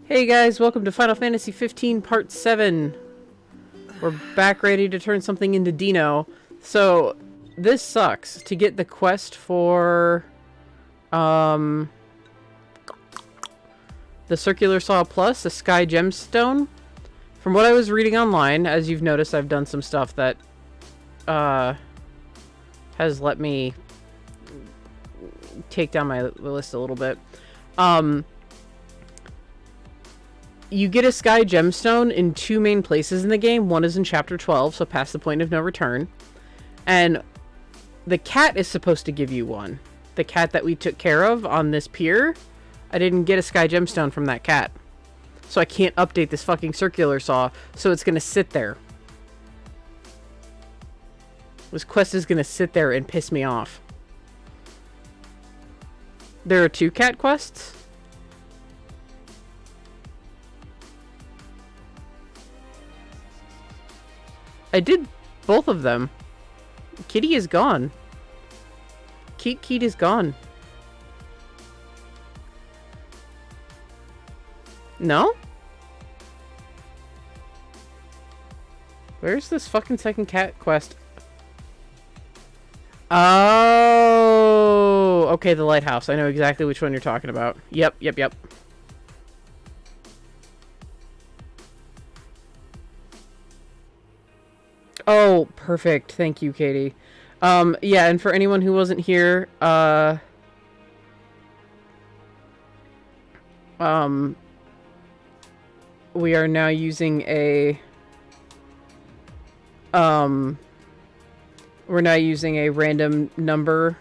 Hey guys, welcome to Final Fantasy 15 Part 7. We're back ready to turn something into Dino. So, this sucks. To get the quest for the Circular Saw Plus, the Sky Gemstone. From what I was reading online, as you've noticed, I've done some stuff that has let me take down my list a little bit. You get a Sky Gemstone in two main places in the game. One is in Chapter 12, so past the point of no return. And the cat is supposed to give you one. The cat that we took care of on this pier, I didn't get a Sky Gemstone from that cat. So I can't update this fucking circular saw, so it's going to sit there. This quest is going to sit there and piss me off. There are two cat quests. I did both of them. Kitty is gone. Keat is gone. No? Where's this fucking second cat quest? Oh, okay, the lighthouse. I know exactly which one you're talking about. Yep. Oh, perfect. Thank you, Katie. Yeah, and for anyone who wasn't here, we are now using a, we're now using a random number.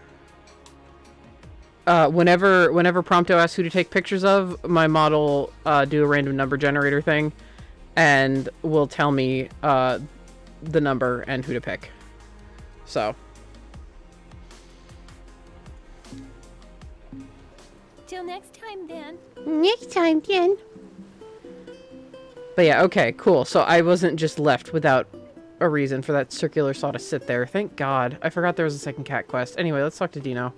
Whenever Prompto asks who to take pictures of, my model, do a random number generator thing, and will tell me, the number and who to pick. So. Till next time, then. Next time, then. But yeah, okay, cool. So I wasn't just left without a reason for that circular saw to sit there. Thank God. I forgot there was a second cat quest. Anyway, let's talk to Dino.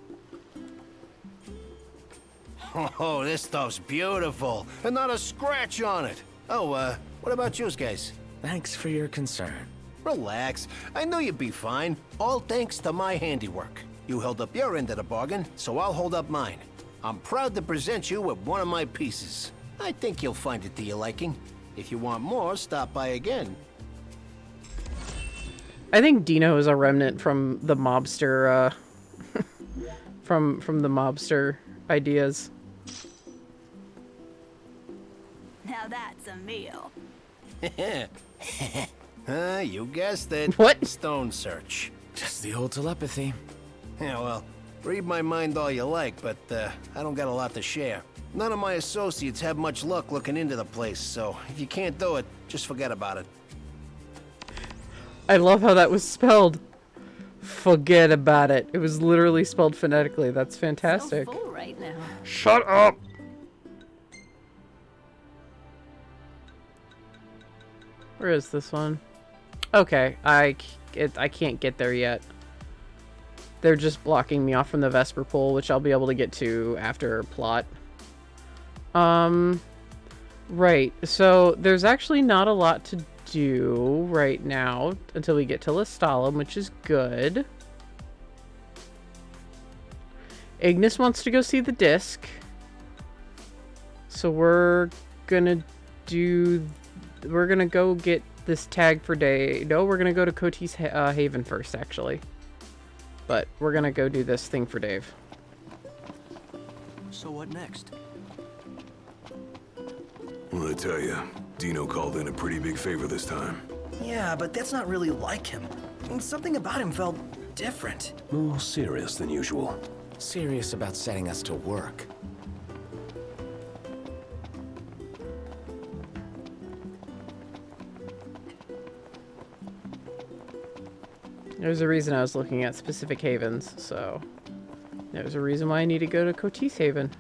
Oh, this stuff's beautiful, and not a scratch on it. Oh, what about you guys? Thanks for your concern. Relax. I knew you'd be fine. All thanks to my handiwork. You held up your end of the bargain, so I'll hold up mine. I'm proud to present you with one of my pieces. I think you'll find it to your liking. If you want more, stop by again. I think Dino is a remnant from the mobster, from the mobster ideas. Now that's a meal. You guessed it. What? Stone search. Just the old telepathy. Yeah, well, read my mind all you like, but I don't got a lot to share. None of my associates have much luck looking into the place, so if you can't do it, just forget about it. I love how that was spelled. Forget about it. It was literally spelled phonetically. That's fantastic. So full right now. Shut up! Where is this one? Okay, I can't get there yet. They're just blocking me off from the Vesper Pool, which I'll be able to get to after plot. Right. So there's actually not a lot to do right now until we get to Lestalem, which is good. Ignis wants to go see the disc. So we're gonna go get this tag for Dave. No, we're gonna go to Cotis Haven first, actually. But we're gonna go do this thing for Dave. So what next? Well, I tell you, Dino called in a pretty big favor this time. Yeah, but that's not really like him. Something about him felt different. More serious than usual. Serious about setting us to work. There's a reason I was looking at specific havens, so there's a reason why I need to go to Cotis Haven.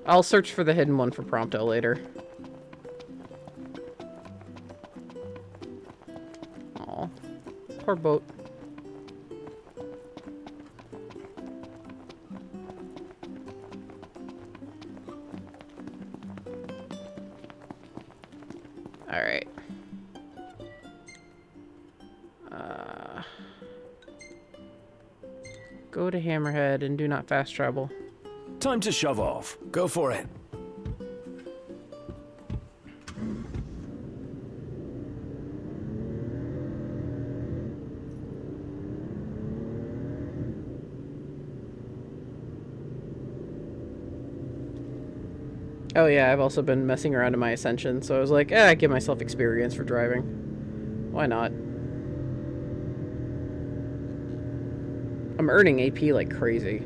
I'll search for the hidden one for Prompto later. Aw, poor boat. Alright. Go to Hammerhead and do not fast travel. Time to shove off. Go for it. Oh yeah, I've also been messing around in my Ascension, so I was like, I give myself experience for driving. Why not? I'm earning AP like crazy.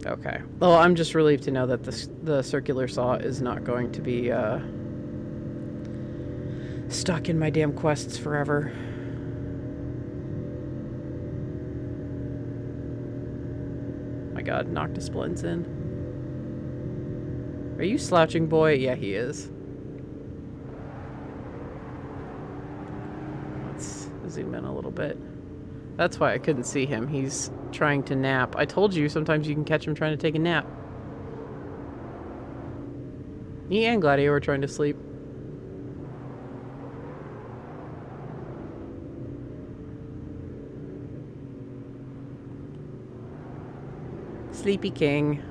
Okay. Well, I'm just relieved to know that the circular saw is not going to be stuck in my damn quests forever. My god, Noctis blends in. Are you slouching, boy? Yeah, he is. Let's zoom in a little bit. That's why I couldn't see him. He's trying to nap. I told you sometimes you can catch him trying to take a nap. He and Gladio are trying to sleep. Sleepy King.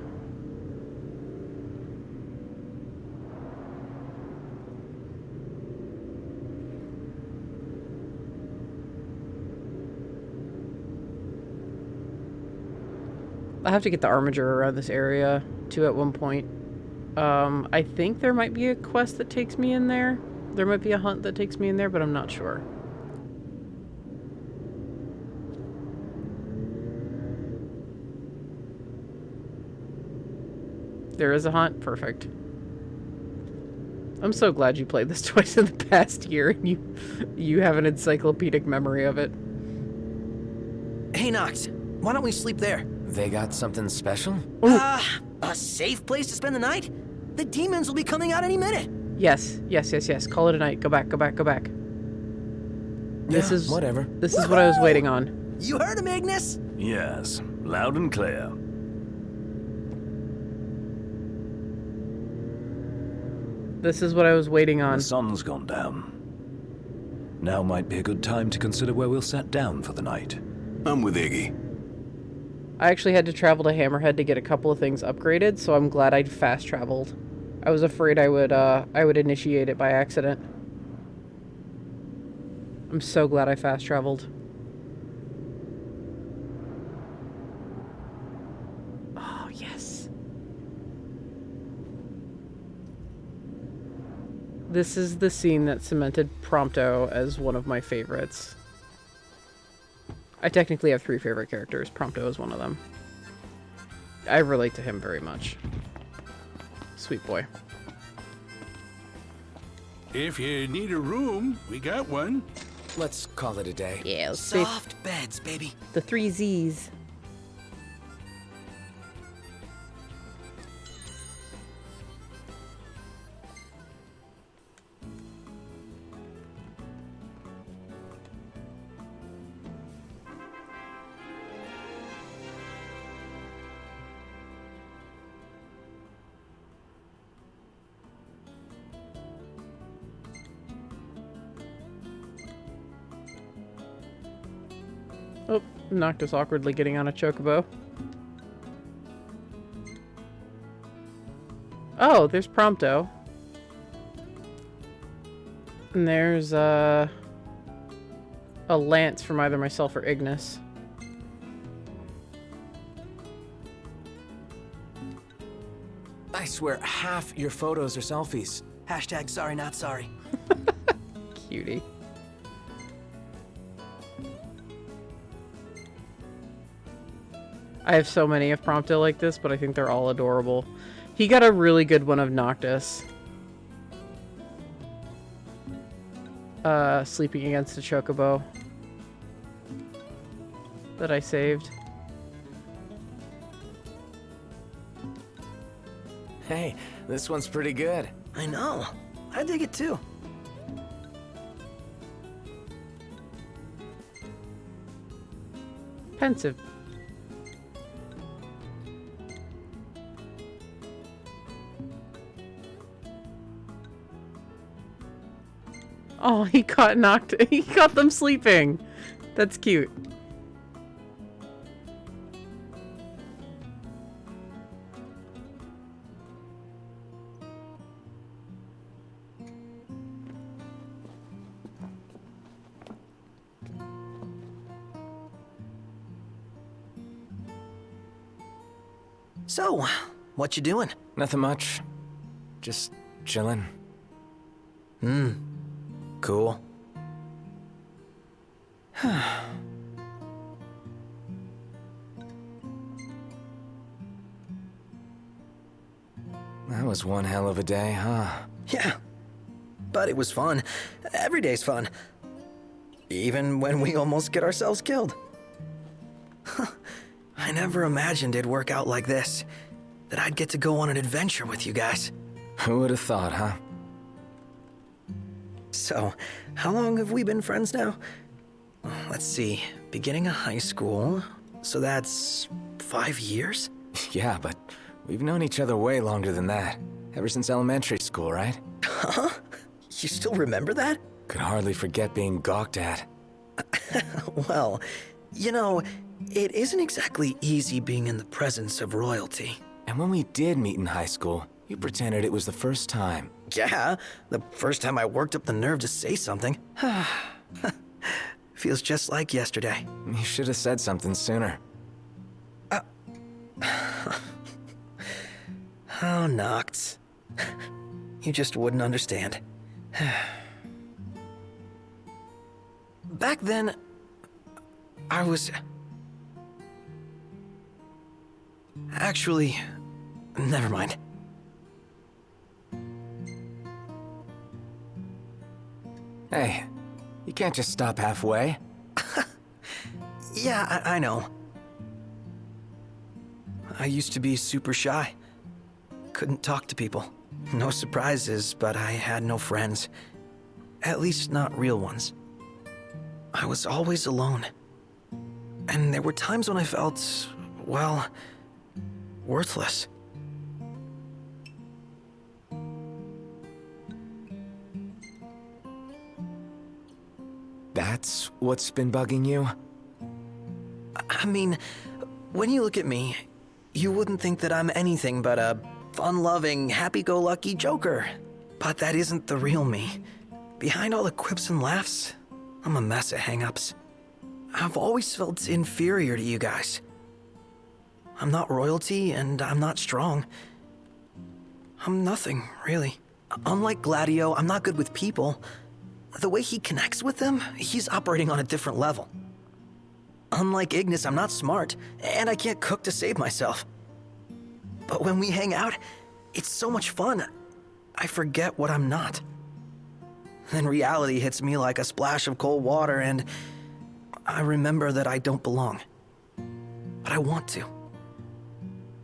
I have to get the armature around this area, too, at one point. I think there might be a quest that takes me in there. There might be a hunt that takes me in there, but I'm not sure. There is a hunt? Perfect. I'm so glad you played this twice in the past year and you have an encyclopedic memory of it. Hey, Nox, why don't we sleep there? They got something special? A safe place to spend the night? The demons will be coming out any minute. Yes. Call it a night. Go back. This is whatever. This is what I was waiting on. You heard him, Ignis? Yes, loud and clear. This is what I was waiting on. The sun's gone down. Now might be a good time to consider where we'll set down for the night. I'm with Iggy. I actually had to travel to Hammerhead to get a couple of things upgraded, so I'm glad I'd fast traveled. I was afraid I would initiate it by accident. I'm so glad I fast traveled. Oh, yes. This is the scene that cemented Prompto as one of my favorites. I technically have 3 favorite characters. Prompto is one of them. I relate to him very much. Sweet boy. If you need a room, we got one. Let's call it a day. Yeah, let's see. Soft beds, baby. The 3 Z's. Oh, Noctis awkwardly getting on a chocobo. Oh, there's Prompto. And there's a lance from either myself or Ignis. I swear, half your photos are selfies. Hashtag sorry, not sorry. Cutie. I have so many of Prompto like this, but I think they're all adorable. He got a really good one of Noctis. Sleeping against a chocobo. That I saved. Hey, this one's pretty good. I know. I dig it too. Pensive. Oh, he got them sleeping. That's cute. So, what you doing? Nothing much. Just chilling. Cool. That was one hell of a day, huh? Yeah. But it was fun. Every day's fun. Even when we almost get ourselves killed. I never imagined it'd work out like this. That I'd get to go on an adventure with you guys. Who would have thought, huh? So, how long have we been friends now? Let's see. Beginning of high school. So that's 5 years? Yeah, but we've known each other way longer than that. Ever since elementary school, right? Huh? You still remember that? Could hardly forget being gawked at. Well, you know, it isn't exactly easy being in the presence of royalty. And when we did meet in high school, you pretended it was the first time. Yeah, the first time I worked up the nerve to say something. Feels just like yesterday. You should have said something sooner. Oh, Noct. You just wouldn't understand. Back then, I was... Actually, never mind. Hey, you can't just stop halfway. Yeah, I know. I used to be super shy. Couldn't talk to people. No surprises, but I had no friends. At least not real ones. I was always alone. And there were times when I felt, well, worthless. That's what's been bugging you? I mean, when you look at me, you wouldn't think that I'm anything but a fun-loving, happy-go-lucky joker. But that isn't the real me. Behind all the quips and laughs, I'm a mess of hang-ups. I've always felt inferior to you guys. I'm not royalty, and I'm not strong. I'm nothing, really. Unlike Gladio, I'm not good with people. The way he connects with them, he's operating on a different level. Unlike Ignis, I'm not smart, and I can't cook to save myself. But when we hang out, it's so much fun. I forget what I'm not. Then reality hits me like a splash of cold water, and I remember that I don't belong. But I want to.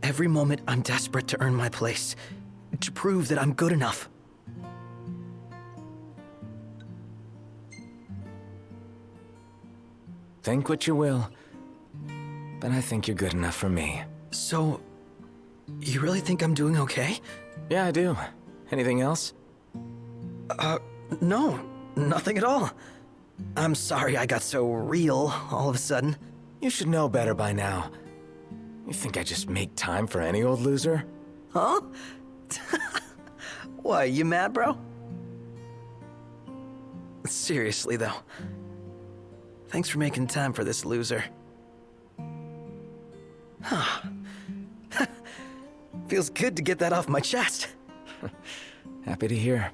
Every moment, I'm desperate to earn my place, to prove that I'm good enough. Think what you will, but I think you're good enough for me. So, you really think I'm doing okay? Yeah, I do. Anything else? No, nothing at all. I'm sorry I got so real all of a sudden. You should know better by now. You think I just make time for any old loser? Huh? Why, you mad, bro? Seriously, though. Thanks for making time for this loser. Feels good to get that off my chest. Happy to hear.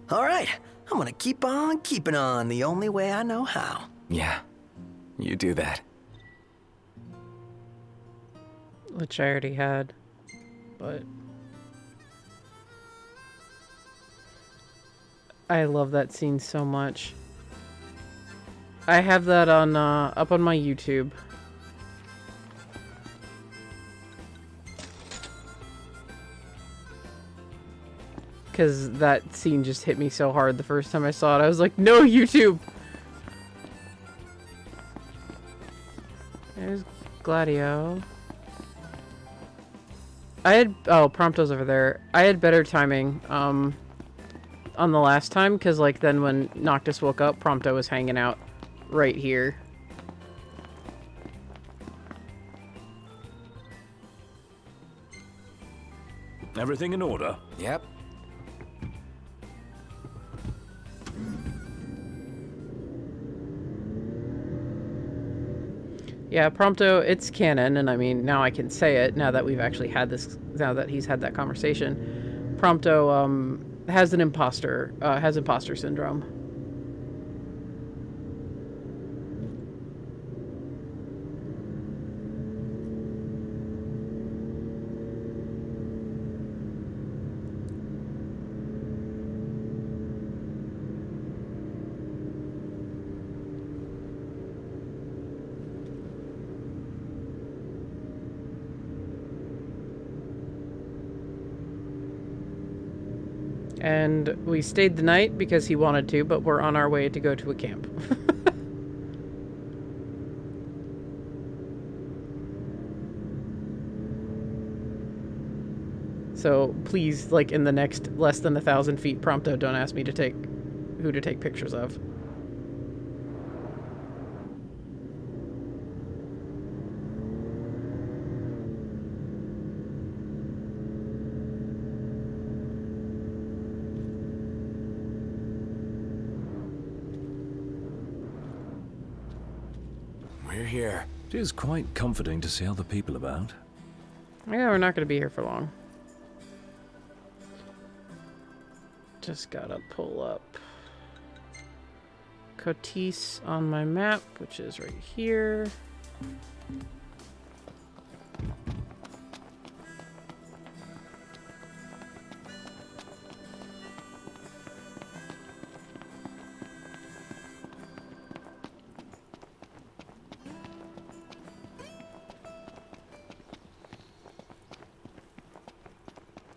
All right, I'm gonna keep on keeping on the only way I know how. Yeah, you do that. Which I already had, but I love that scene so much. I have that on up on my YouTube. because that scene just hit me so hard the first time I saw it. I was like, no, YouTube! There's Gladio. Oh, Prompto's over there. I had better timing, on the last time, because, like, then when Noctis woke up, Prompto was hanging out right here. Everything in order? Yep. Yeah, Prompto, it's canon, and I mean, now I can say it, now that we've actually had this, now that he's had that conversation. Prompto, has an imposter, has imposter syndrome. And we stayed the night because he wanted to, but we're on our way to go to a camp. So please, like, in the next less than 1,000 feet, Prompto, don't ask me to take who to take pictures of. We're here. It is quite comforting to see other people about. Yeah, we're not going to be here for long. Just gotta pull up Cotis on my map, which is right here.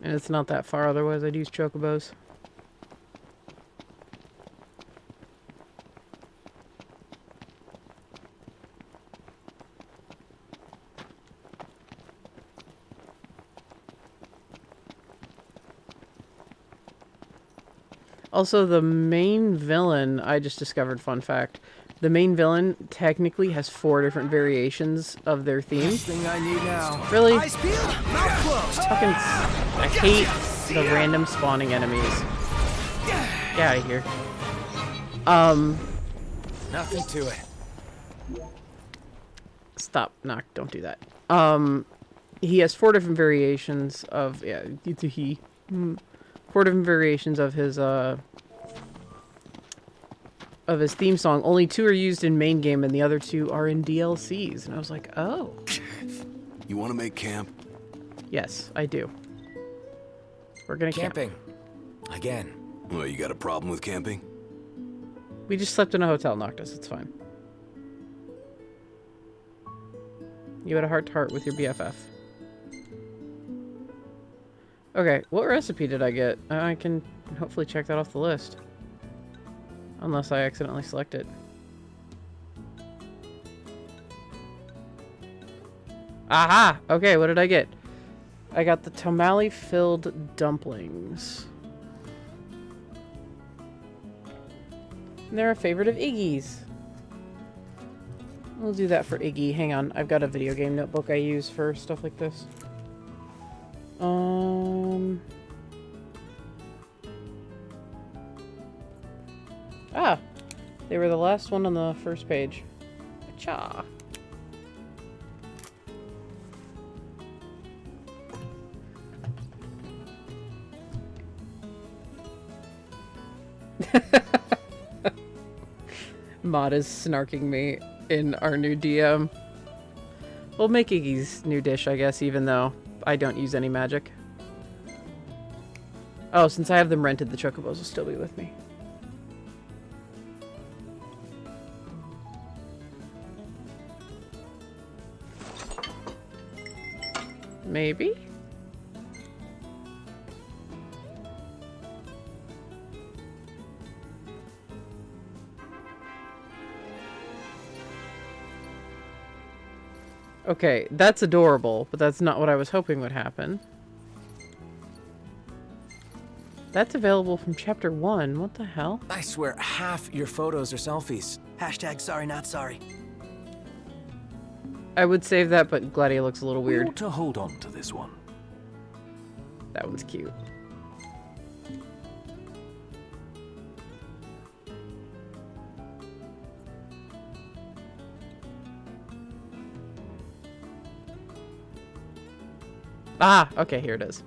And it's not that far, otherwise I'd use chocobos. Also, the main villain, I just discovered, fun fact, the main villain technically has 4 different variations of their theme. Thing I need now. Really? Eyes peeled, mouth closed. Fucking, I hate the random spawning enemies. Get out of here. Nothing to it. Stop. Knock. Don't do that. He has 4 different variations of, yeah, it's a he. 4 different variations of his theme song. Only 2 are used in main game, and the other 2 are in DLCs. And I was like, oh. You want to make camp? Yes, I do. We're gonna Camping. camp. Again. Well, you got a problem with camping? We just slept in a hotel, Noctis. It's fine. You had a heart-to-heart with your BFF. Okay, what recipe did I get? I can hopefully check that off the list. Unless I accidentally select it. Aha! Okay, what did I get? I got the tamale-filled dumplings. And they're a favorite of Iggy's. We'll do that for Iggy. Hang on, I've got a video game notebook I use for stuff like this. Ah! They were the last one on the first page. Cha. Mod is snarking me in our new DM. We'll make Iggy's new dish, I guess, even though I don't use any magic. Oh, since I have them rented, the chocobos will still be with me. Maybe? Okay, that's adorable, but that's not what I was hoping would happen. That's available from chapter 1. What the hell? I swear half your photos are selfies. Hashtag sorry not sorry. I would save that, but Gladio looks a little We weird. ought to hold on to this one. That one's cute. Ah, okay, here it is.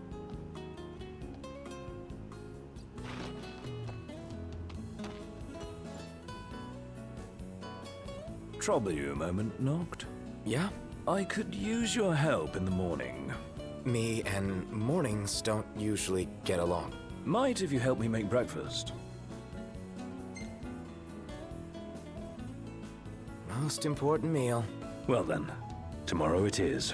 Trouble you a moment, Noct? Yeah? I could use your help in the morning. Me and mornings don't usually get along. Might if you help me make breakfast. Most important meal. Well then, tomorrow it is.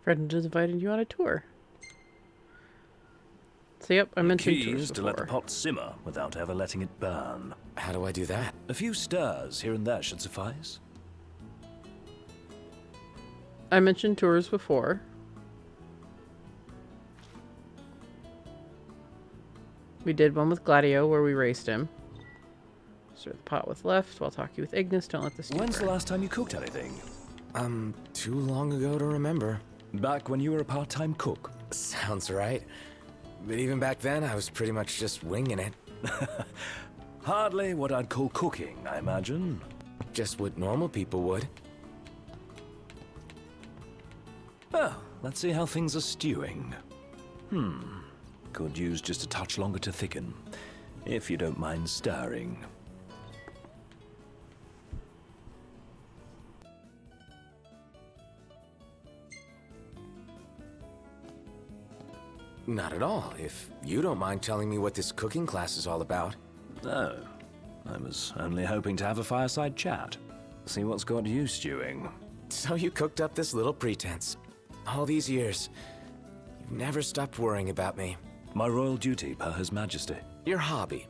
Friend just invited you on a tour. So yep, I mentioned Key tours is to let the before. pot simmer without ever letting it burn. How do I do that? A few stirs here and there should suffice. I mentioned tours before. We did one with Gladio where we raced him. Stir the pot with left while talking with Ignis. Don't let this stew When's the burn. last time you cooked anything? Too long ago to remember. Back when you were a part-time cook. Sounds right. But even back then, I was pretty much just winging it. Hardly what I'd call cooking, I imagine. Just what normal people would. Well, let's see how things are stewing. Could use just a touch longer to thicken, if you don't mind stirring. Not at all, if you don't mind telling me what this cooking class is all about. Oh, I was only hoping to have a fireside chat. See what's got you stewing. So you cooked up this little pretense. All these years, you've never stopped worrying about me. My royal duty per His Majesty. Your hobby.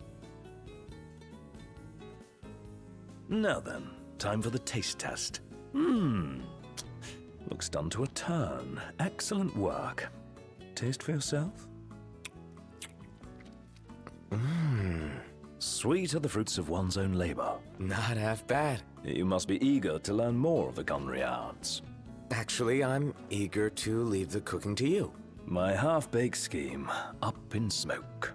Now then, time for the taste test. Looks done to a turn. Excellent work. Taste for yourself? Sweet are the fruits of one's own labor. Not half bad. You must be eager to learn more of the culinary arts. Actually, I'm eager to leave the cooking to you. My half-baked scheme, up in smoke.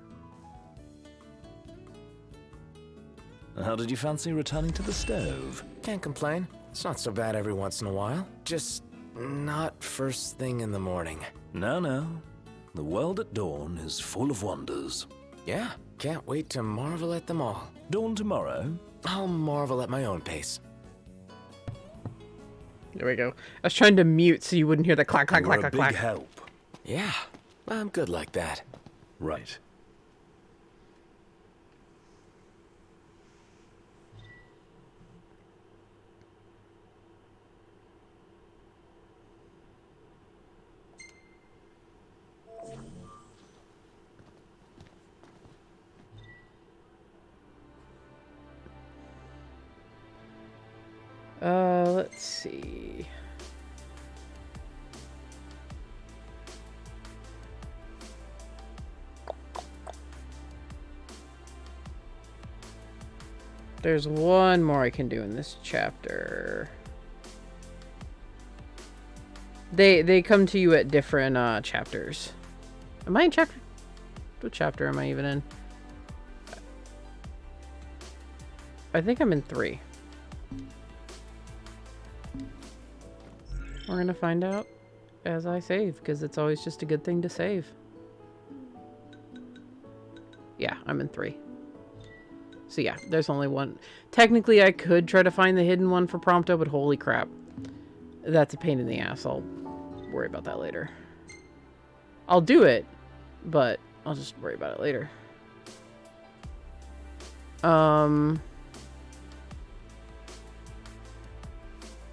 How did you fancy returning to the stove? Can't complain. It's not so bad every once in a while. Just not first thing in the morning. No. The world at dawn is full of wonders. Yeah, can't wait to marvel at them all. Dawn tomorrow? I'll marvel at my own pace. There we go. I was trying to mute so you wouldn't hear the clack, clack, You're clack, a clack, big clack. help. Yeah, I'm good like that. Right. Let's see. There's one more I can do in this chapter. They come to you at different chapters. Am I in chapter? What chapter am I even in? I think I'm in 3. We're gonna find out as I save, because it's always just a good thing to save. Yeah, I'm in 3. So yeah, there's only one. Technically, I could try to find the hidden one for Prompto, but holy crap. That's a pain in the ass. I'll worry about that later. I'll do it, but I'll just worry about it later.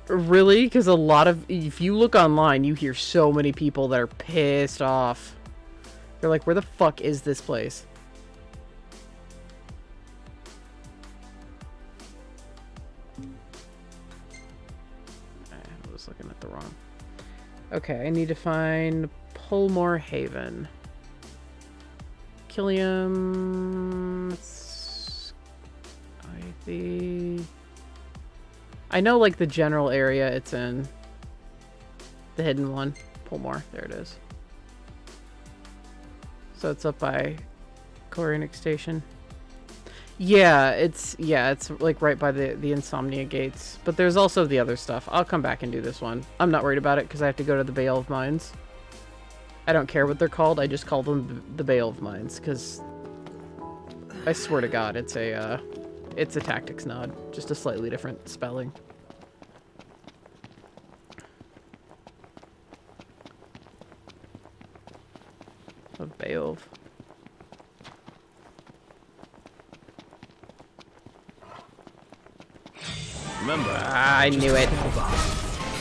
Really? Because a lot of... If you look online, you hear so many people that are pissed off. They're like, where the fuck is this place? I was looking at the wrong... Okay, I need to find Polmore Haven. Killiam... Ivy... I know, like, the general area it's in. The hidden one. Polmore. There it is. So it's up by Corinic Station. Yeah, it's like right by the Insomnia gates. But there's also the other stuff. I'll come back and do this one. I'm not worried about it because I have to go to the Bale of Mines. I don't care what they're called. I just call them the Bale of Mines because I swear to God, it's a tactics nod, just a slightly different spelling. Of Beowulf. Remember, I knew it.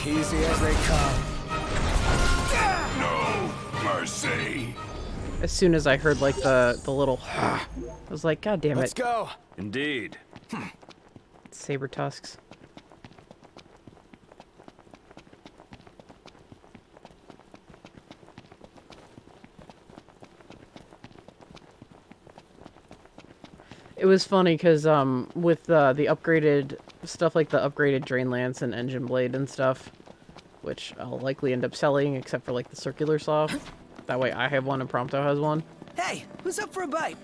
Easy as they come. No mercy. As soon as I heard like the little I was like, God damn Let's it. go. Indeed. Saber tusks. It was funny because with the upgraded stuff like the upgraded Drain Lance and Engine Blade and stuff, which I'll likely end up selling except for like the circular saw. That way I have one and Prompto has one. Hey, who's up for a bite?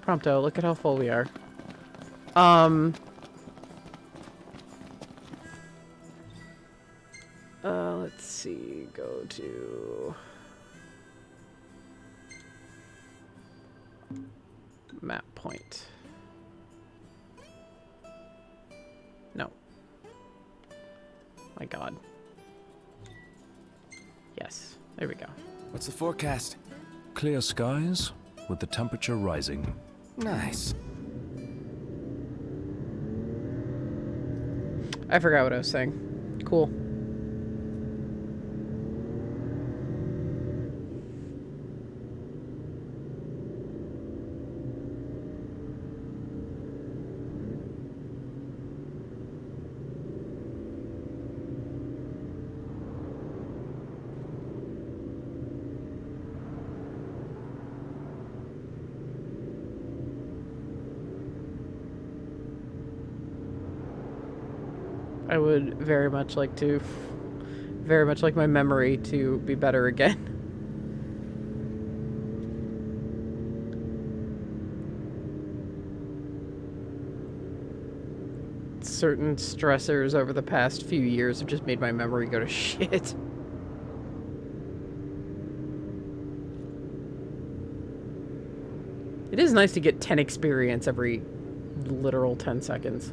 Prompto, look at how full we are. Let's see, go to map point. No. My God. Yes, there we go. What's the forecast? Clear skies, with the temperature rising. Nice. I forgot what I was saying. Cool. I would very much like my memory to be better again. Certain stressors over the past few years have just made my memory go to shit. It is nice to get 10 experience every literal 10 seconds.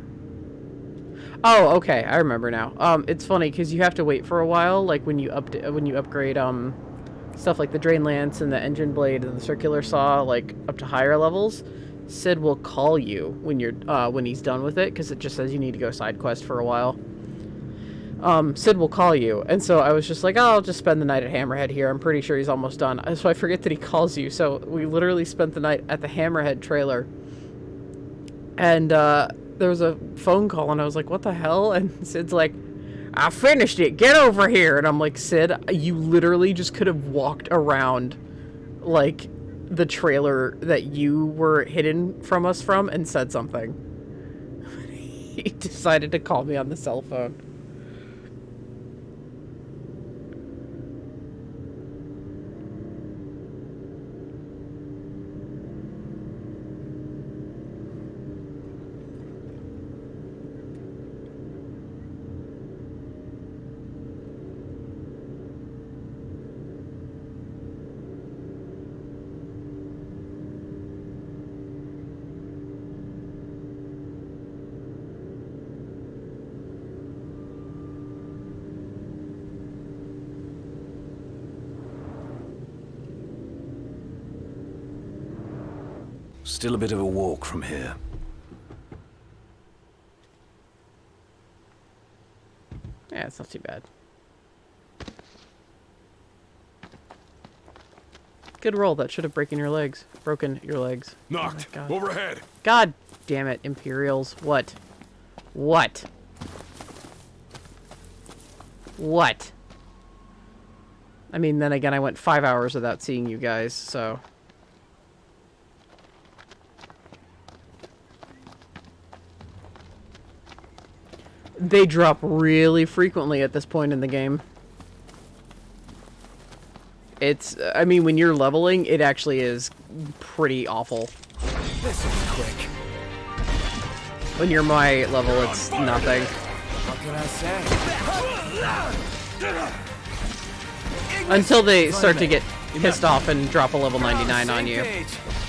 Oh, okay, I remember now. It's funny because you have to wait for a while, like when you upgrade stuff like the Drain Lance and the Engine Blade and the Circular Saw, like up to higher levels. Sid will call you when you're when he's done with it because it just says you need to go side quest for a while. Sid will call you, and so I was just like, oh, I'll just spend the night at Hammerhead here. I'm pretty sure he's almost done. So I forget that he calls you. So we literally spent the night at the Hammerhead trailer, and there was a phone call, and I was like, what the hell? And Sid's like, I finished it. Get over here. And I'm like, Sid, you literally just could have walked around, like, the trailer that you were hidden from us from and said something. He decided to call me on the cell phone. Still a bit of a walk from here. Yeah, it's not too bad. Good roll. That should have broken your legs. Broken your legs. Knocked. Oh my God. Overhead. God damn it, Imperials. What? What? What? I mean, then again, I went 5 hours without seeing you guys, so... They drop really frequently at this point in the game. It's, I mean, when you're leveling, it actually is pretty awful. This is quick. When you're my level, it's nothing. What can I say? Until they start to get pissed off and drop a level 99 on you.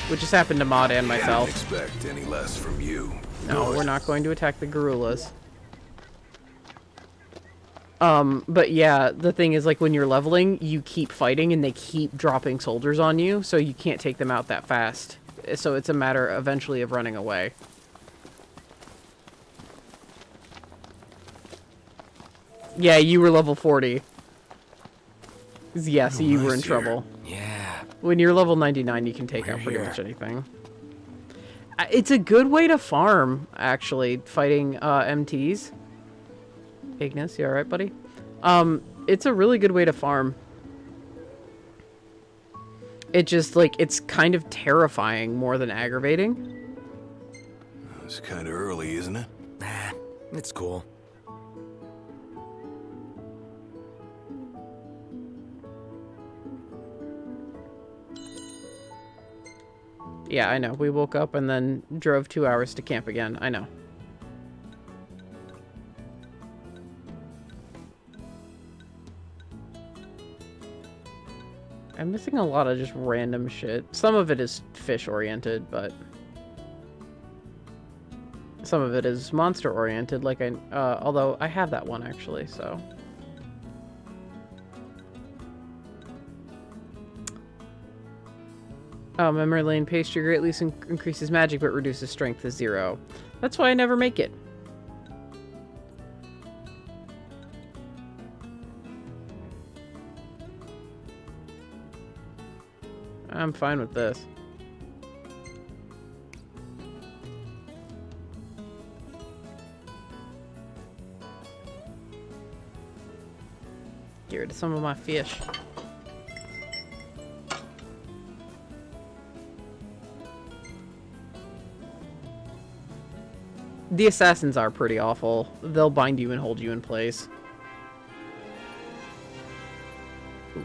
Which has happened to Mod and Can't myself. expect any less from you. No, we're not going to attack the gorillas. But yeah, the thing is, like, when you're leveling, you keep fighting and they keep dropping soldiers on you, so you can't take them out that fast. So it's a matter, eventually, of running away. Yeah, you were level 40. Yeah, so you were in trouble. Yeah. When you're level 99, you can take We're out pretty here. much anything. It's a good way to farm, actually, fighting MTs. Ignis, you alright, buddy? It's a really good way to farm. It just, like, it's kind of terrifying more than aggravating. It's kind of early, isn't it? Nah, it's cool. Yeah, I know. We woke up and then drove 2 hours to camp again. I know. I'm missing a lot of just random shit. Some of it is fish-oriented, but... some of it is monster-oriented, like I... although, I have that one, actually, so... Memory lane pastry greatly increases magic, but reduces strength to 0. That's why I never make it. I'm fine with this. Get rid of some of my fish. The assassins are pretty awful. They'll bind you and hold you in place. Ooh,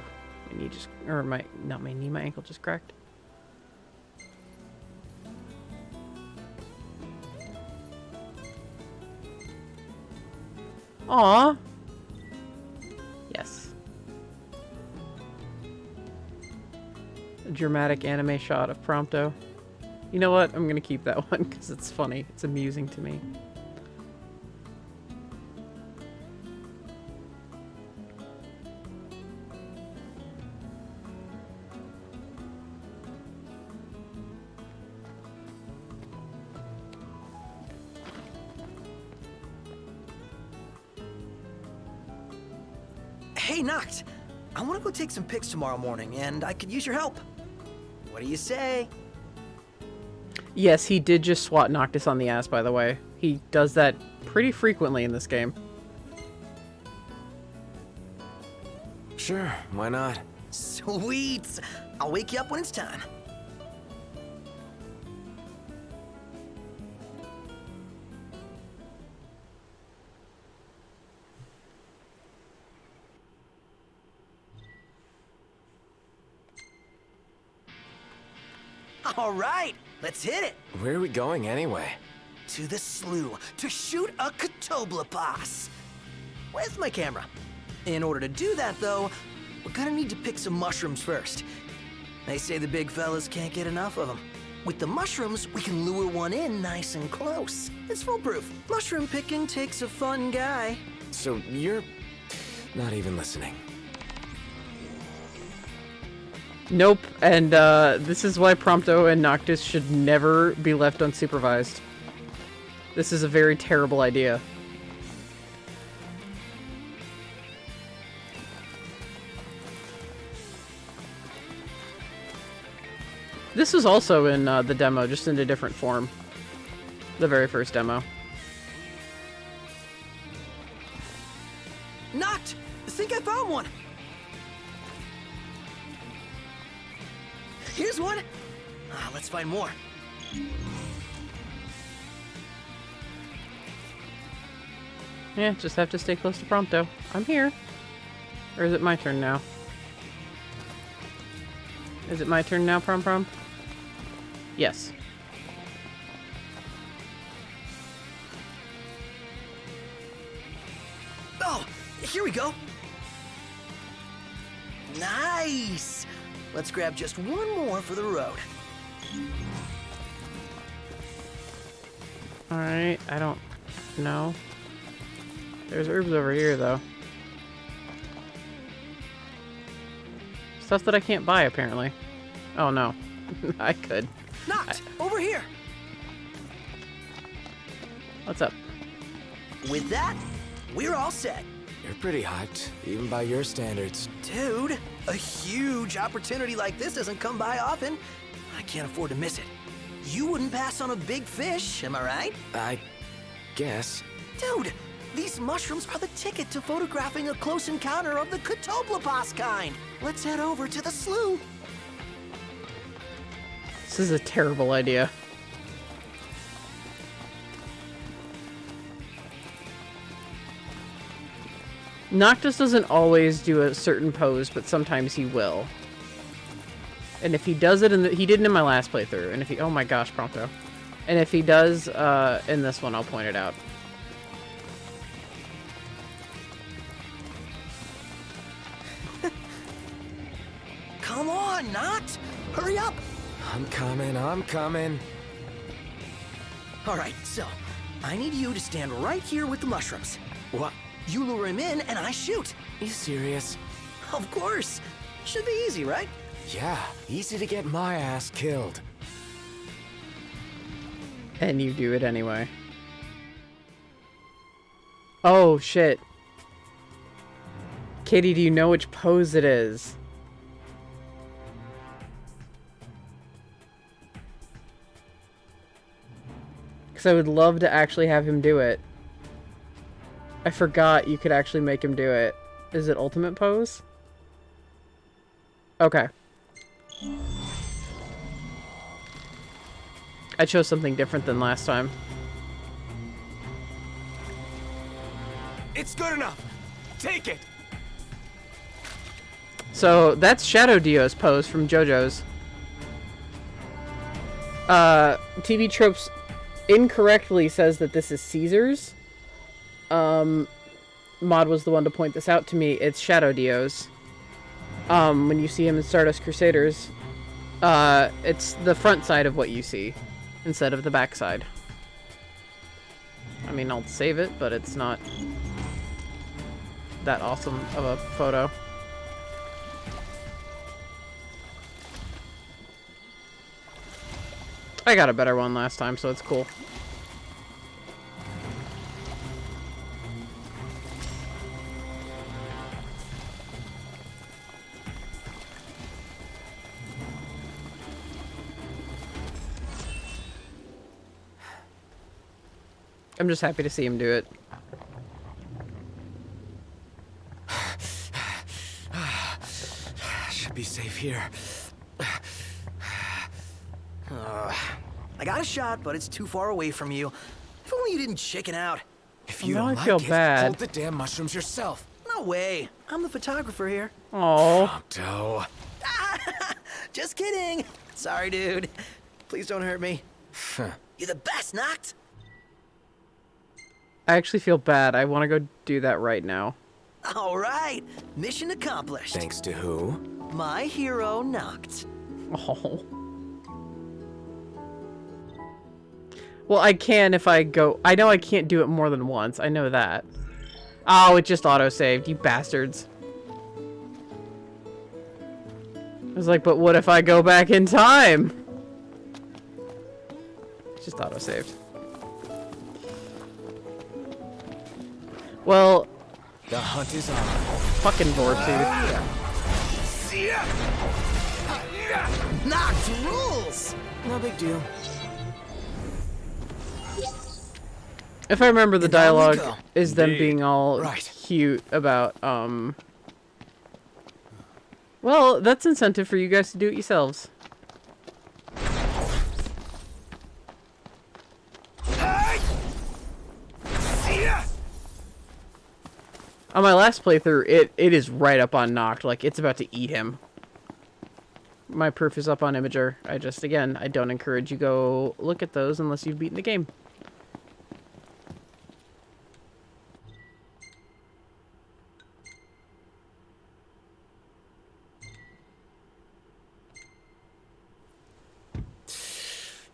my knee just, or my, not my knee, my ankle just cracked. Aww. Yes. A dramatic anime shot of Prompto. You know what? I'm gonna keep that one because it's funny. It's amusing to me. Hey, Noct! I want to go take some pics tomorrow morning, and I could use your help. What do you say? Yes, he did just swat Noctis on the ass, by the way. He does that pretty frequently in this game. Sure, why not? Sweet! I'll wake you up when it's time. All right, let's hit it. Where are we going anyway? To the slough to shoot a Catoblepas. Where's my camera? In order to do that, though, we're gonna need to pick some mushrooms first. They say the big fellas can't get enough of them. With the mushrooms, we can lure one in nice and close. It's foolproof. Mushroom picking takes a fun guy. So you're not even listening. Nope, and this is why Prompto and Noctis should never be left unsupervised. This is a very terrible idea. This was also in the demo, just in a different form. The very first demo. Knocked! I think I found one! Here's one! Let's find more. Yeah, just have to stay close to Prompto. I'm here. Or is it my turn now? Is it my turn now, Prom? Yes. Oh, here we go. Nice! Let's grab just one more for the road. Alright, I don't know. There's herbs over here, though. Stuff that I can't buy, apparently. Oh, no. I could. Knocked! Over here! What's up? With that, we're all set. You're pretty hyped, even by your standards. Dude, a huge opportunity like this doesn't come by often. I can't afford to miss it. You wouldn't pass on a big fish, am I right? I guess. Dude, these mushrooms are the ticket to photographing a close encounter of the Catoblepas kind. Let's head over to the slough. This is a terrible idea. Noctis doesn't always do a certain pose, but sometimes he will. And if he does it he didn't in my last playthrough, and if he, oh my gosh, Prompto. And if he does in this one, I'll point it out. Come on, Noct! Hurry up! I'm coming. All right, so I need you to stand right here with the mushrooms. What? You lure him in and I shoot. You serious? Of course. Should be easy, right? Yeah, easy to get my ass killed. And you do it anyway. Oh, shit. Katie, do you know which pose it is? Because I would love to actually have him do it. I forgot you could actually make him do it. Is it ultimate pose? Okay. I chose something different than last time. It's good enough. Take it. So that's Shadow Dio's pose from JoJo's. TV Tropes incorrectly says that this is Caesar's. Mod was the one to point this out to me. It's Shadow Dio's. When you see him in Stardust Crusaders, it's the front side of what you see instead of the back side. I mean, I'll save it, but it's not that awesome of a photo. I got a better one last time, so it's cool. I'm just happy to see him do it. Should be safe here. I got a shot, but it's too far away from you. If only you didn't chicken out. If you Now don't I like feel it, bad. hold the damn mushrooms yourself. No way. I'm the photographer here. Oh, Prompto. Just kidding. Sorry, dude. Please don't hurt me. Huh. You're the best, Noct. I actually feel bad. I want to go do that right now. All right. Mission accomplished. Thanks to who? My hero, Noct. Oh. Well, I can if I go... I know I can't do it more than once. I know that. Oh, it just auto-saved. You bastards. I was like, but what if I go back in time? It just auto-saved. Well... The hunt is on. Fucking Vortooth. Knocked rules! No big deal. If I remember, the And down we dialogue go. is them Indeed. being all Right. cute about, Well, that's incentive for you guys to do it yourselves. On my last playthrough, it is right up on Noct, like it's about to eat him. My proof is up on Imager. Again, I don't encourage you go look at those unless you've beaten the game.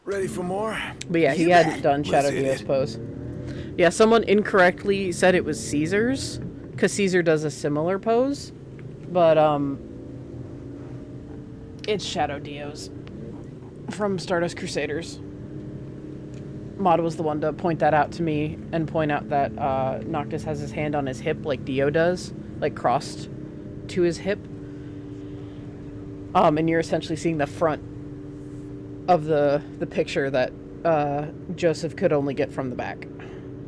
Ready for more? But yeah, he You hadn't bet. done Shadow Let's hit Dio's it. pose. Yeah, someone incorrectly said it was Caesar's, because Caesar does a similar pose, but it's Shadow Dio's from Stardust Crusaders. Mod was the one to point that out to me and point out that Noctis has his hand on his hip like Dio does, like crossed to his hip. And you're essentially seeing the front of the picture that Joseph could only get from the back.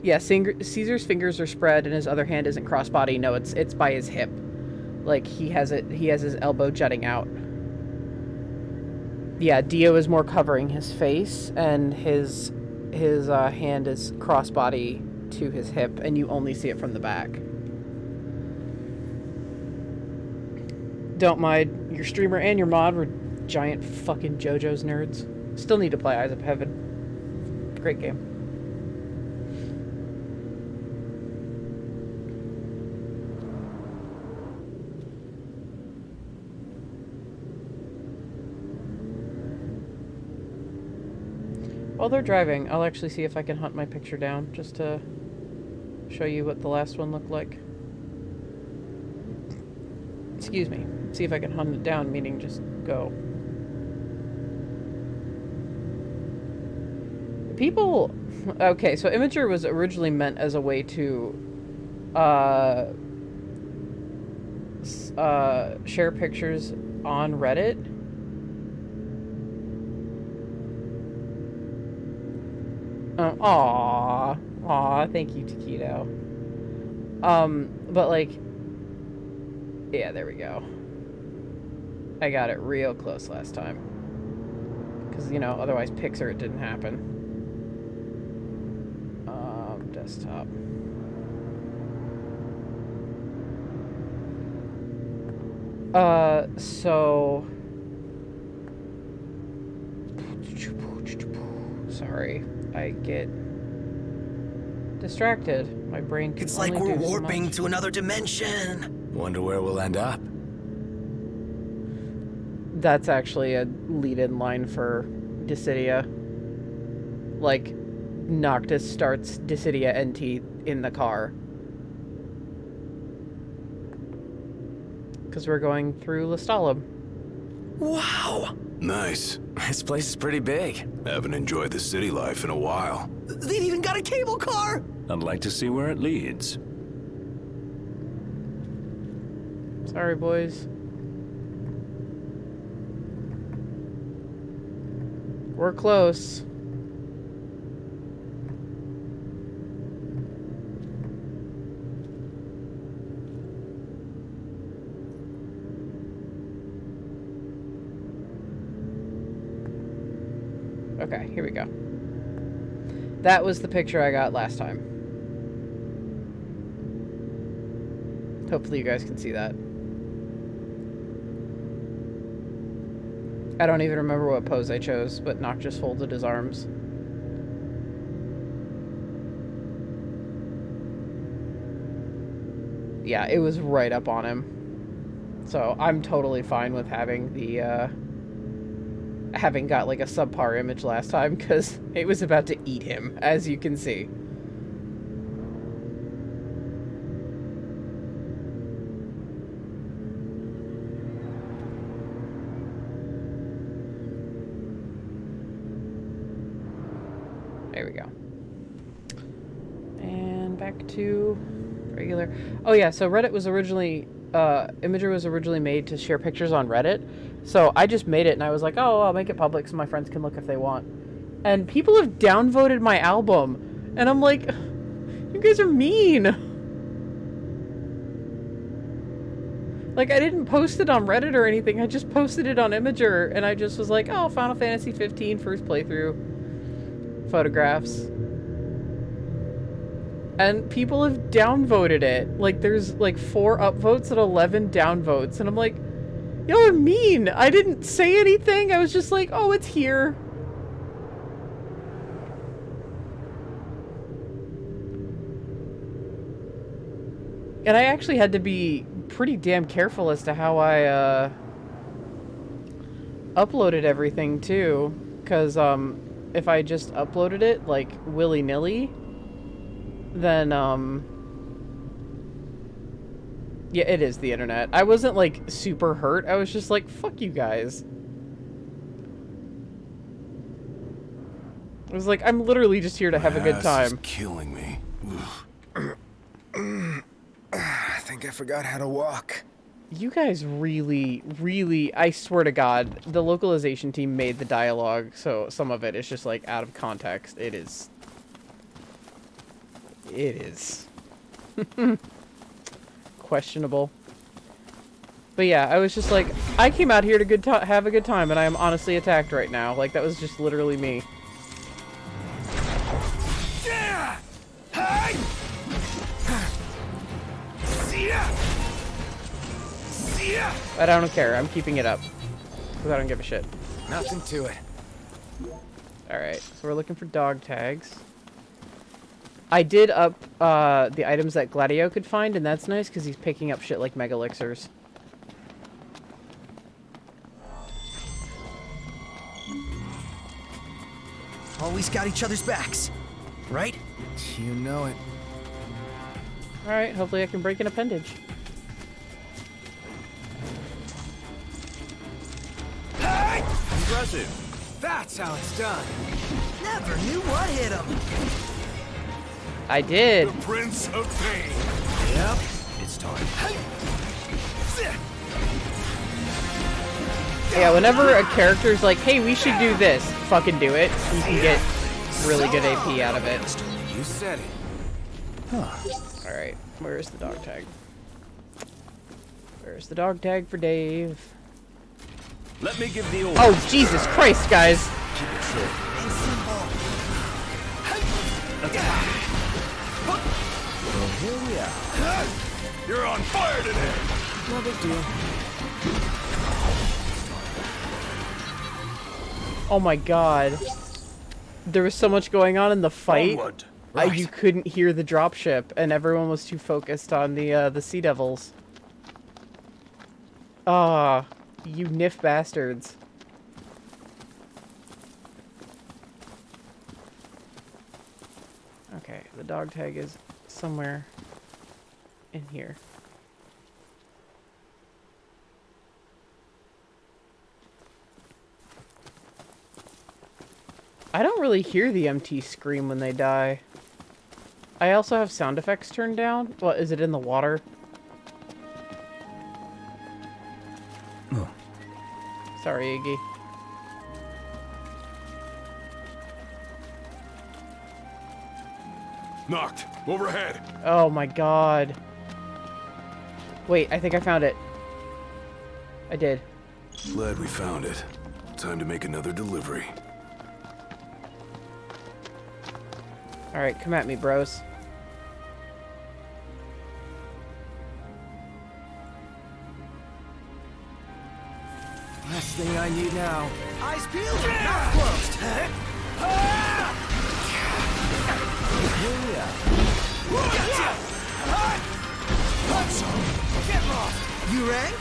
Yeah, Caesar's fingers are spread and his other hand isn't crossbody. No, it's by his hip. Like he has his elbow jutting out. Yeah, Dio is more covering his face and his hand is crossbody to his hip and you only see it from the back. Don't mind your streamer and your mod were giant fucking JoJo's nerds. Still need to play Eyes of Heaven. Great game. While they're driving, I'll actually see if I can hunt my picture down just to show you what the last one looked like. Excuse me. See if I can hunt it down, meaning just go. People... Okay, so Imager was originally meant as a way to share pictures on Reddit. Aw, thank you, Taquito. But like, yeah, there we go. I got it real close last time. Because, you know, otherwise Pixar it didn't happen. Desktop. So... Sorry. I get distracted. My brain can It's only like we're do so warping much. to another dimension. Wonder where we'll end up. That's actually a lead-in line for Dissidia. Like, Noctis starts Dissidia NT in the car. Because we're going through Lestalem. Wow! Nice. This place is pretty big. Haven't enjoyed the city life in a while. They've even got a cable car! I'd like to see where it leads. Sorry, boys. We're close. Okay, here we go. That was the picture I got last time. Hopefully you guys can see that. I don't even remember what pose I chose, but Noct just folded his arms. Yeah, it was right up on him. So I'm totally fine with having the, having got like a subpar image last time, because it was about to eat him, as you can see. There we go. And back to Regular. Oh yeah, so Reddit was originally, Imager was originally made to share pictures on Reddit. So I just made it and I was like, oh, I'll make it public so my friends can look if they want. And people have downvoted my album. And I'm like, you guys are mean. Like, I didn't post it on Reddit or anything. I just posted it on Imager. And I just was like, oh, Final Fantasy 15 first playthrough. Photographs. And people have downvoted it. Like, there's, like, 4 upvotes and 11 downvotes. And I'm like, y'all are mean. I didn't say anything. I was just like, oh, it's here. And I actually had to be pretty damn careful as to how I, uploaded everything, too. Because, if I just uploaded it, like, willy-nilly, then, yeah, it is the internet. I wasn't, like, super hurt. I was just like, fuck you guys. I was like, I'm literally just here to have a good time. Is killing me. I think I forgot how to walk. You guys really, really, I swear to God, the localization team made the dialogue, so some of it is just, like, out of context. It is. It is. Questionable. But yeah, I was just like, I came out here to have a good time, and I am honestly attacked right now. Like, that was just literally me. But I don't care. I'm keeping it up. Because I don't give a shit. Nothing to it. Alright, so we're looking for dog tags. I did up the items that Gladio could find, and that's nice because he's picking up shit like Mega Elixirs. Always got each other's backs, right? You know it. Alright, hopefully I can break an appendage. Impressive. That's how it's done. Never knew what hit him. I did. The Prince of Pain. Yep. It's time. Yeah, whenever a character's like, hey, we should do this, fucking do it. You can get really good AP out of it. You said it. Huh. Alright, where's the dog tag? Where's the dog tag for Dave? Let me give the order. Oh, Jesus Christ, guys! Keep it short. And simple. Well, here we are. You're on fire today. No big deal. Oh my god. There was so much going on in the fight. Onward. You couldn't hear the dropship, and everyone was too focused on the Sea Devils. Ah, you Nif bastards. Okay, the dog tag is somewhere in here. I don't really hear the MT scream when they die. I also have sound effects turned down. What, is it in the water? Oh. Sorry, Iggy. Knocked. Overhead. Oh my god. Wait, I think I found it. I did. Glad we found it. Time to make another delivery. Alright, come at me, bros. Last thing I need now. Eyes peeled, mouth closed. Here we are. Gotcha. Get lost. You rang?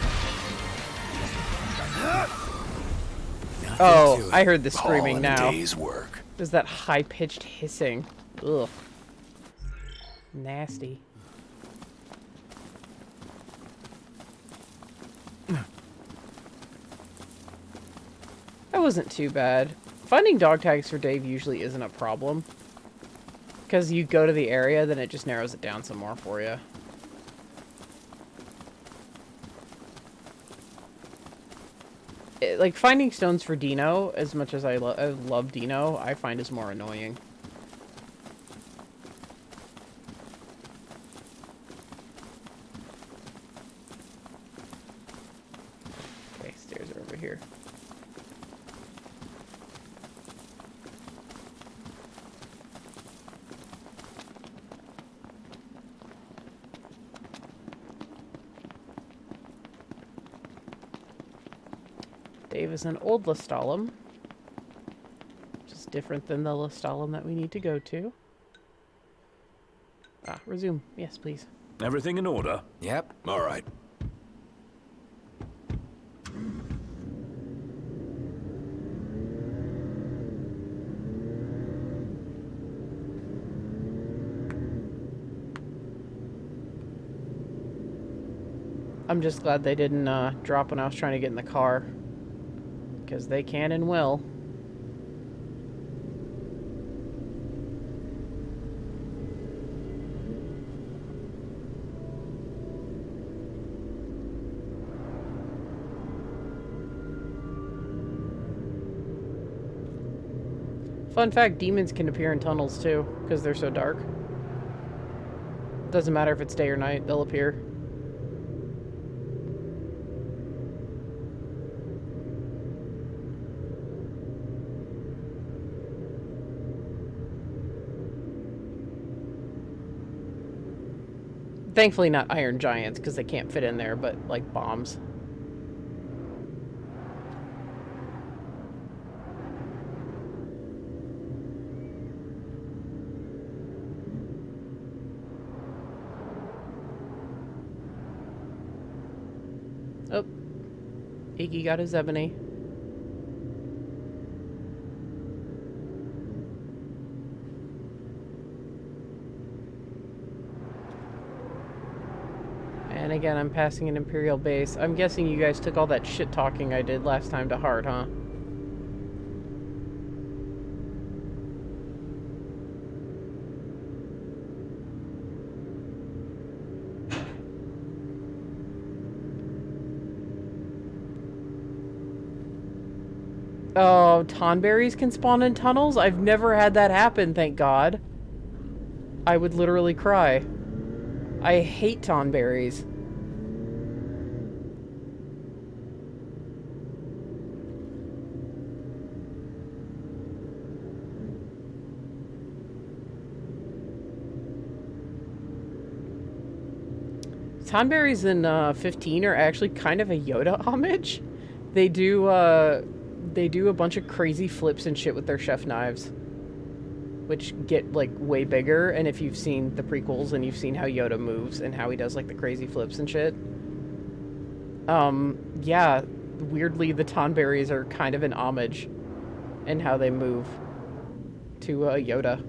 Oh, I heard the screaming All in now. a day's work. There's that high-pitched hissing. Ugh. Nasty. That wasn't too bad. Finding dog tags for Dave usually isn't a problem. Because you go to the area, then it just narrows it down some more for you. like, finding stones for Dino, as much as I love Dino, I find is more annoying. Okay, stairs are over here. Dave is an old Lestalem, which is different than the Lestalem that we need to go to. Ah, resume. Yes, please. Everything in order? Yep. All right. I'm just glad they didn't drop when I was trying to get in the car. Because they can and will. Fun fact, demons can appear in tunnels too, because they're so dark. Doesn't matter if it's day or night, they'll appear. Thankfully not iron giants, because they can't fit in there, but like bombs. Oh. Iggy got his ebony. And again, I'm passing an Imperial base. I'm guessing you guys took all that shit talking I did last time to heart, huh? Oh, tonberries can spawn in tunnels? I've never had that happen, thank God. I would literally cry. I hate tonberries. Tonberries in 15 are actually kind of a Yoda homage. They do a bunch of crazy flips and shit with their chef knives, which get like way bigger. And if you've seen the prequels and you've seen how Yoda moves and how he does like the crazy flips and shit, yeah, weirdly the tonberries are kind of an homage in how they move to Yoda.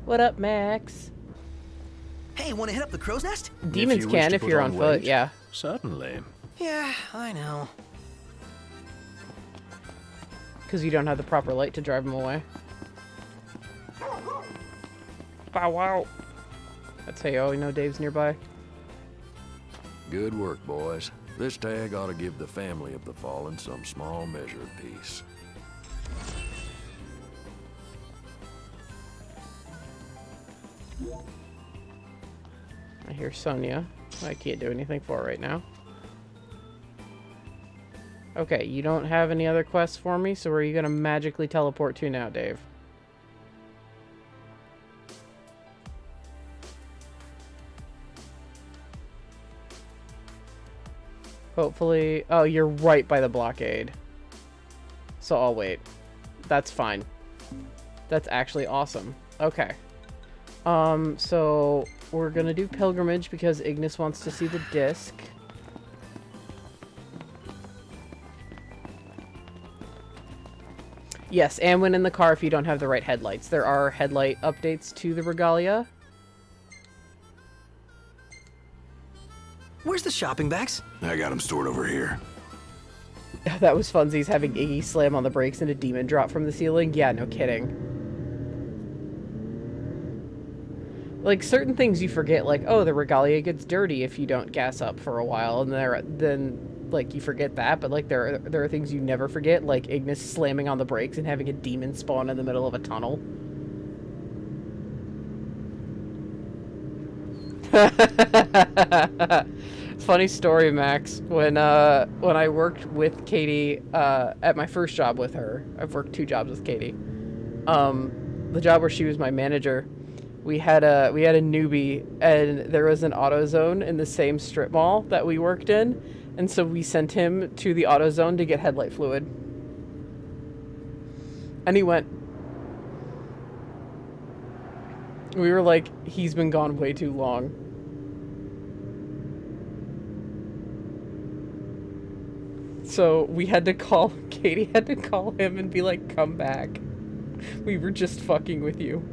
What up, Max? Hey, want to hit up the crow's nest? Demons can if you're on foot, yeah. Certainly. Yeah, I know. Because you don't have the proper light to drive them away. Bow wow. That's how you always know Dave's nearby. Good work, boys. This tag ought to give the family of the fallen some small measure of peace. I hear Sonia. I can't do anything for her right now. Okay, you don't have any other quests for me, so where are you going to magically teleport to now, Dave? Hopefully... Oh, you're right by the blockade. So I'll wait. That's fine. That's actually awesome. Okay. So we're gonna do pilgrimage because Ignis wants to see the disc. Yes, and when in the car if you don't have the right headlights. There are headlight updates to the regalia. Where's the shopping bags? I got them stored over here. That was funsies having Iggy slam on the brakes and a demon drop from the ceiling. Yeah, no kidding. Like, certain things you forget, like, oh, the regalia gets dirty if you don't gas up for a while, and then like, you forget that, but, like, there are things you never forget, like Ignis slamming on the brakes and having a demon spawn in the middle of a tunnel. Funny story, Max. When I worked with Katie at my first job with her, I've worked 2 jobs with Katie. The job where she was my manager, we had a newbie, and there was an AutoZone in the same strip mall that we worked in, and so we sent him to the AutoZone to get headlight fluid. And he went. We were like, he's been gone way too long. So we had to call, Katie had to call him and be like, come back. We were just fucking with you.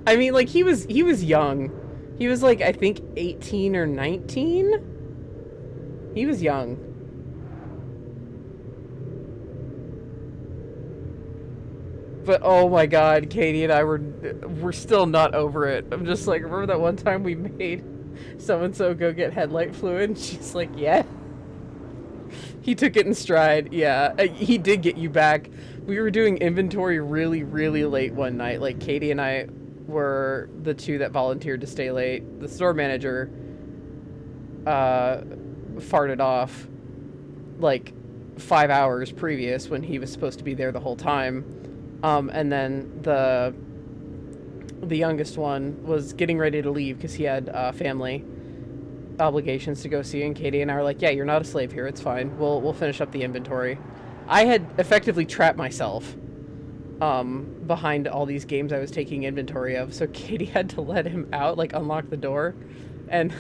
I mean, like, he was young. He was like, I think 18 or 19? He was young. But oh my god, Katie and I we're still not over it. I'm just like, remember that one time we made so-and-so go get headlight fluid? And she's like, yeah. He took it in stride. Yeah, he did get you back. We were doing inventory really, really late one night. Like, Katie and I were the 2 that volunteered to stay late. The store manager farted off like 5 hours previous when he was supposed to be there the whole time. And then the youngest one was getting ready to leave because he had family obligations to go see, and Katie and I were like, yeah, you're not a slave here, it's fine, we'll finish up the inventory. I had effectively trapped myself behind all these games I was taking inventory of, so Katie had to let him out, like unlock the door, and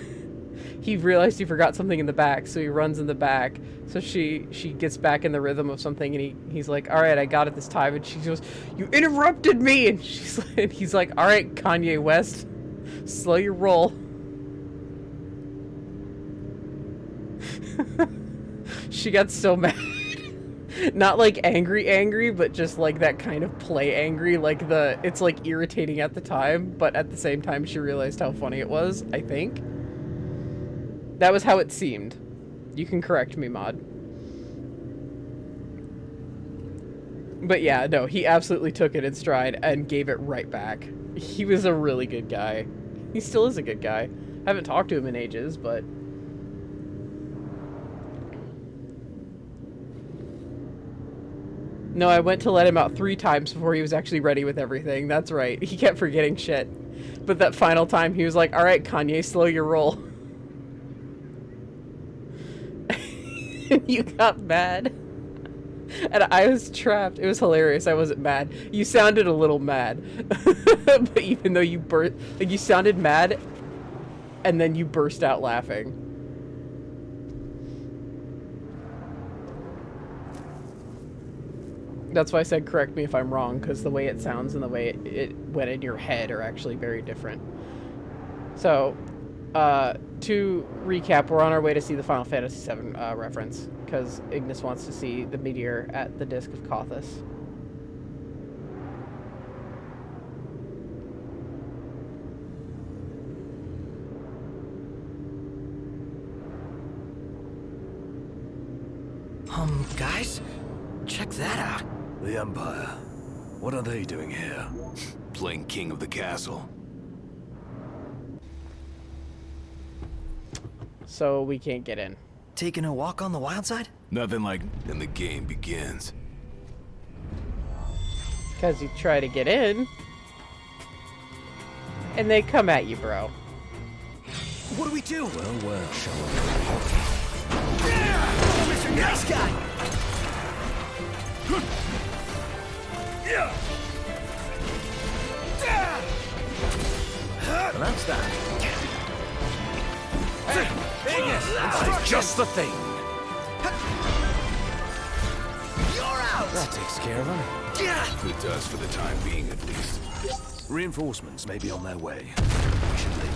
he realized he forgot something in the back, so he runs in the back. So she gets back in the rhythm of something, and he's like, all right, I got it this time. And she goes, you interrupted me. And he's like, all right, Kanye West, slow your roll. She got so mad. Not like angry, but just like that kind of play angry, like it's like irritating at the time, but at the same time she realized how funny it was, I think. That was how it seemed. You can correct me, Mod. But yeah, no, he absolutely took it in stride and gave it right back. He was a really good guy. He still is a good guy. I haven't talked to him in ages, but... No, I went to let him out 3 times before he was actually ready with everything. That's right. He kept forgetting shit. But that final time, he was like, all right, Kanye, slow your roll. You got mad. And I was trapped. It was hilarious. I wasn't mad. You sounded a little mad. But even though you you sounded mad, and then you burst out laughing. That's why I said correct me if I'm wrong, because the way it sounds and the way it went in your head are actually very different. So, to recap, we're on our way to see the Final Fantasy VII reference, because Ignis wants to see the meteor at the Disk of Kothis. Guys, check that out. The Empire. What are they doing here? Playing king of the castle. So we can't get in. Taking a walk on the wild side? Nothing like... And the game begins. Because you try to get in, and they come at you, bro. What do we do? Well, shall we? Mr. Nice Guy! That's that. Hey, Ignis! That's just the thing. You're out! That takes care of him. It does for the time being, at least. Reinforcements may be on their way. We should leave.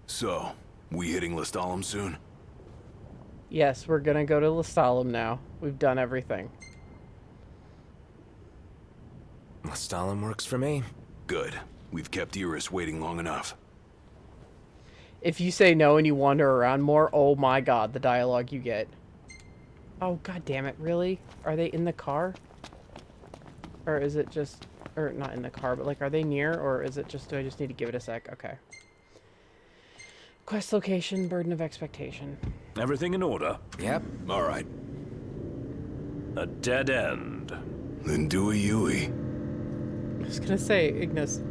So, we hitting Lestalem soon? Yes, we're gonna go to Lestalem now. We've done everything. Stalin works for me. Good. We've kept Iris waiting long enough. If you say no and you wander around more, oh my god, the dialogue you get. Oh god damn it, really? Are they in the car? Or is it just... Or not in the car, but like, are they near? Or is it just... Do I just need to give it a sec? Okay. Quest location, burden of expectation. Everything in order? Yep. All right. A dead end. Then do a Yui. I was gonna say, Ignis.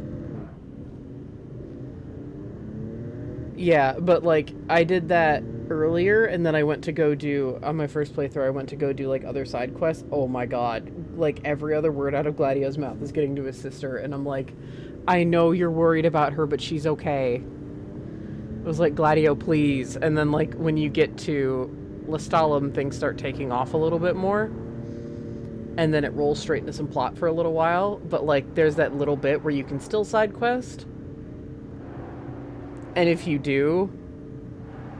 Yeah, but like, I did that earlier, and then I went to go do, on my first playthrough, I went to go do like other side quests. Oh my god. Like, every other word out of Gladio's mouth is getting to his sister, and I'm like, I know you're worried about her, but she's okay. It was like, Gladio, please. And then like, when you get to Lestalem, things start taking off a little bit more. And then it rolls straight into some plot for a little while. But like, there's that little bit where you can still side quest. And if you do,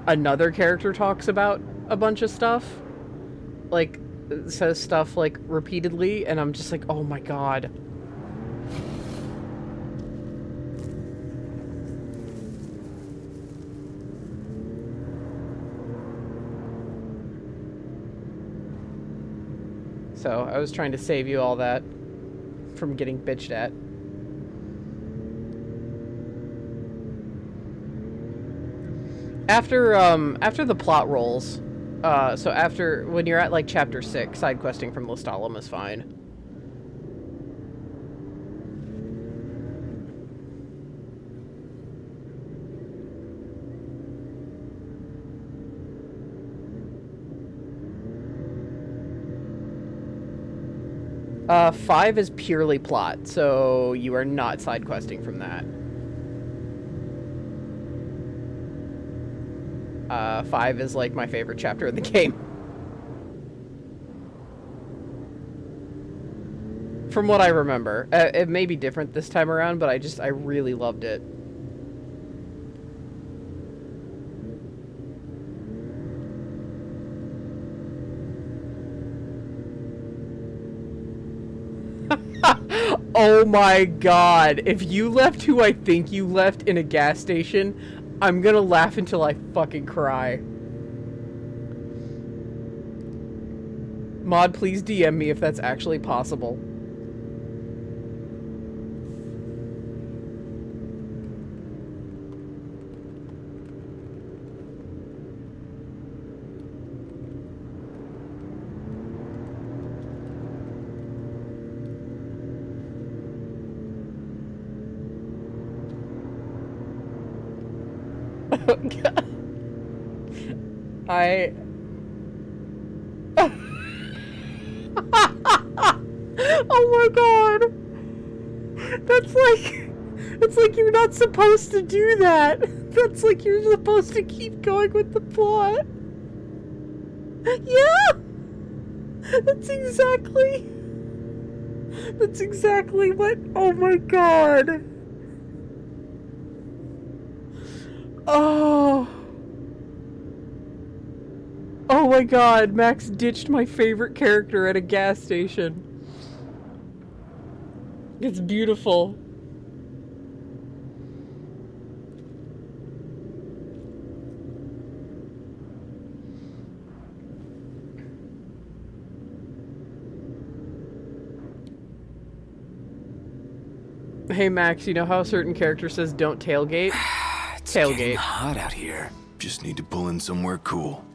another character talks about a bunch of stuff. Like, says stuff like repeatedly. And I'm just like, oh my god. So, I was trying to save you all that from getting bitched at. After the plot rolls, so after, when you're at like chapter 6, side questing from Lestalem is fine. Uh, 5 is purely plot, so you are not side questing from that. 5 is like my favorite chapter in the game. From what I remember. It may be different this time around, but I really loved it. Oh my god. If you left who I think you left in a gas station, I'm gonna laugh until I fucking cry. Mod, please DM me if that's actually possible. I... Oh my god! It's like you're not supposed to do that! That's like you're supposed to keep going with the plot! Yeah! That's exactly what... Oh my god! Oh... Oh my god, Max ditched my favorite character at a gas station. It's beautiful. Hey Max, you know how a certain character says don't tailgate? It's Tailgate. getting hot out here. Just need to pull in somewhere cool.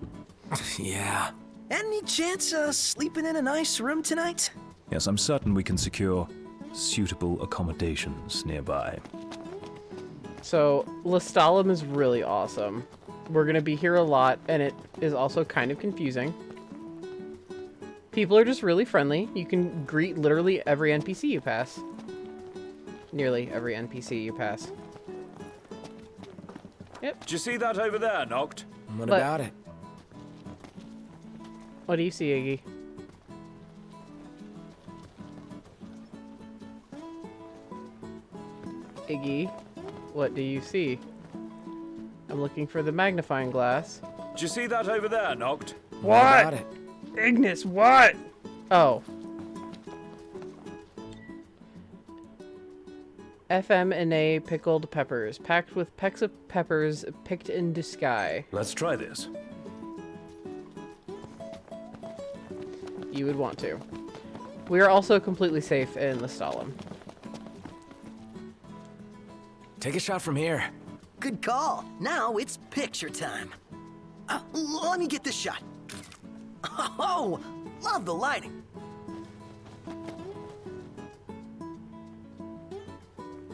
Yeah. Any chance sleeping in a nice room tonight? Yes, I'm certain we can secure suitable accommodations nearby. So, Lestalem is really awesome. We're gonna be here a lot, and it is also kind of confusing. People are just really friendly. You can greet literally every NPC you pass. Nearly every NPC you pass. Yep. Did you see that over there, Noct? What But- about it? What do you see, Iggy? Iggy, what do you see? I'm looking for the magnifying glass. Did you see that over there, Noct? What about it? Ignis, what? Oh. FMNA pickled peppers, packed with pecks of peppers picked in the sky. Let's try this. You would want to. We are also completely safe in Lestalem. Take a shot from here. Good call. Now it's picture time. Let me get this shot. Oh, love the lighting.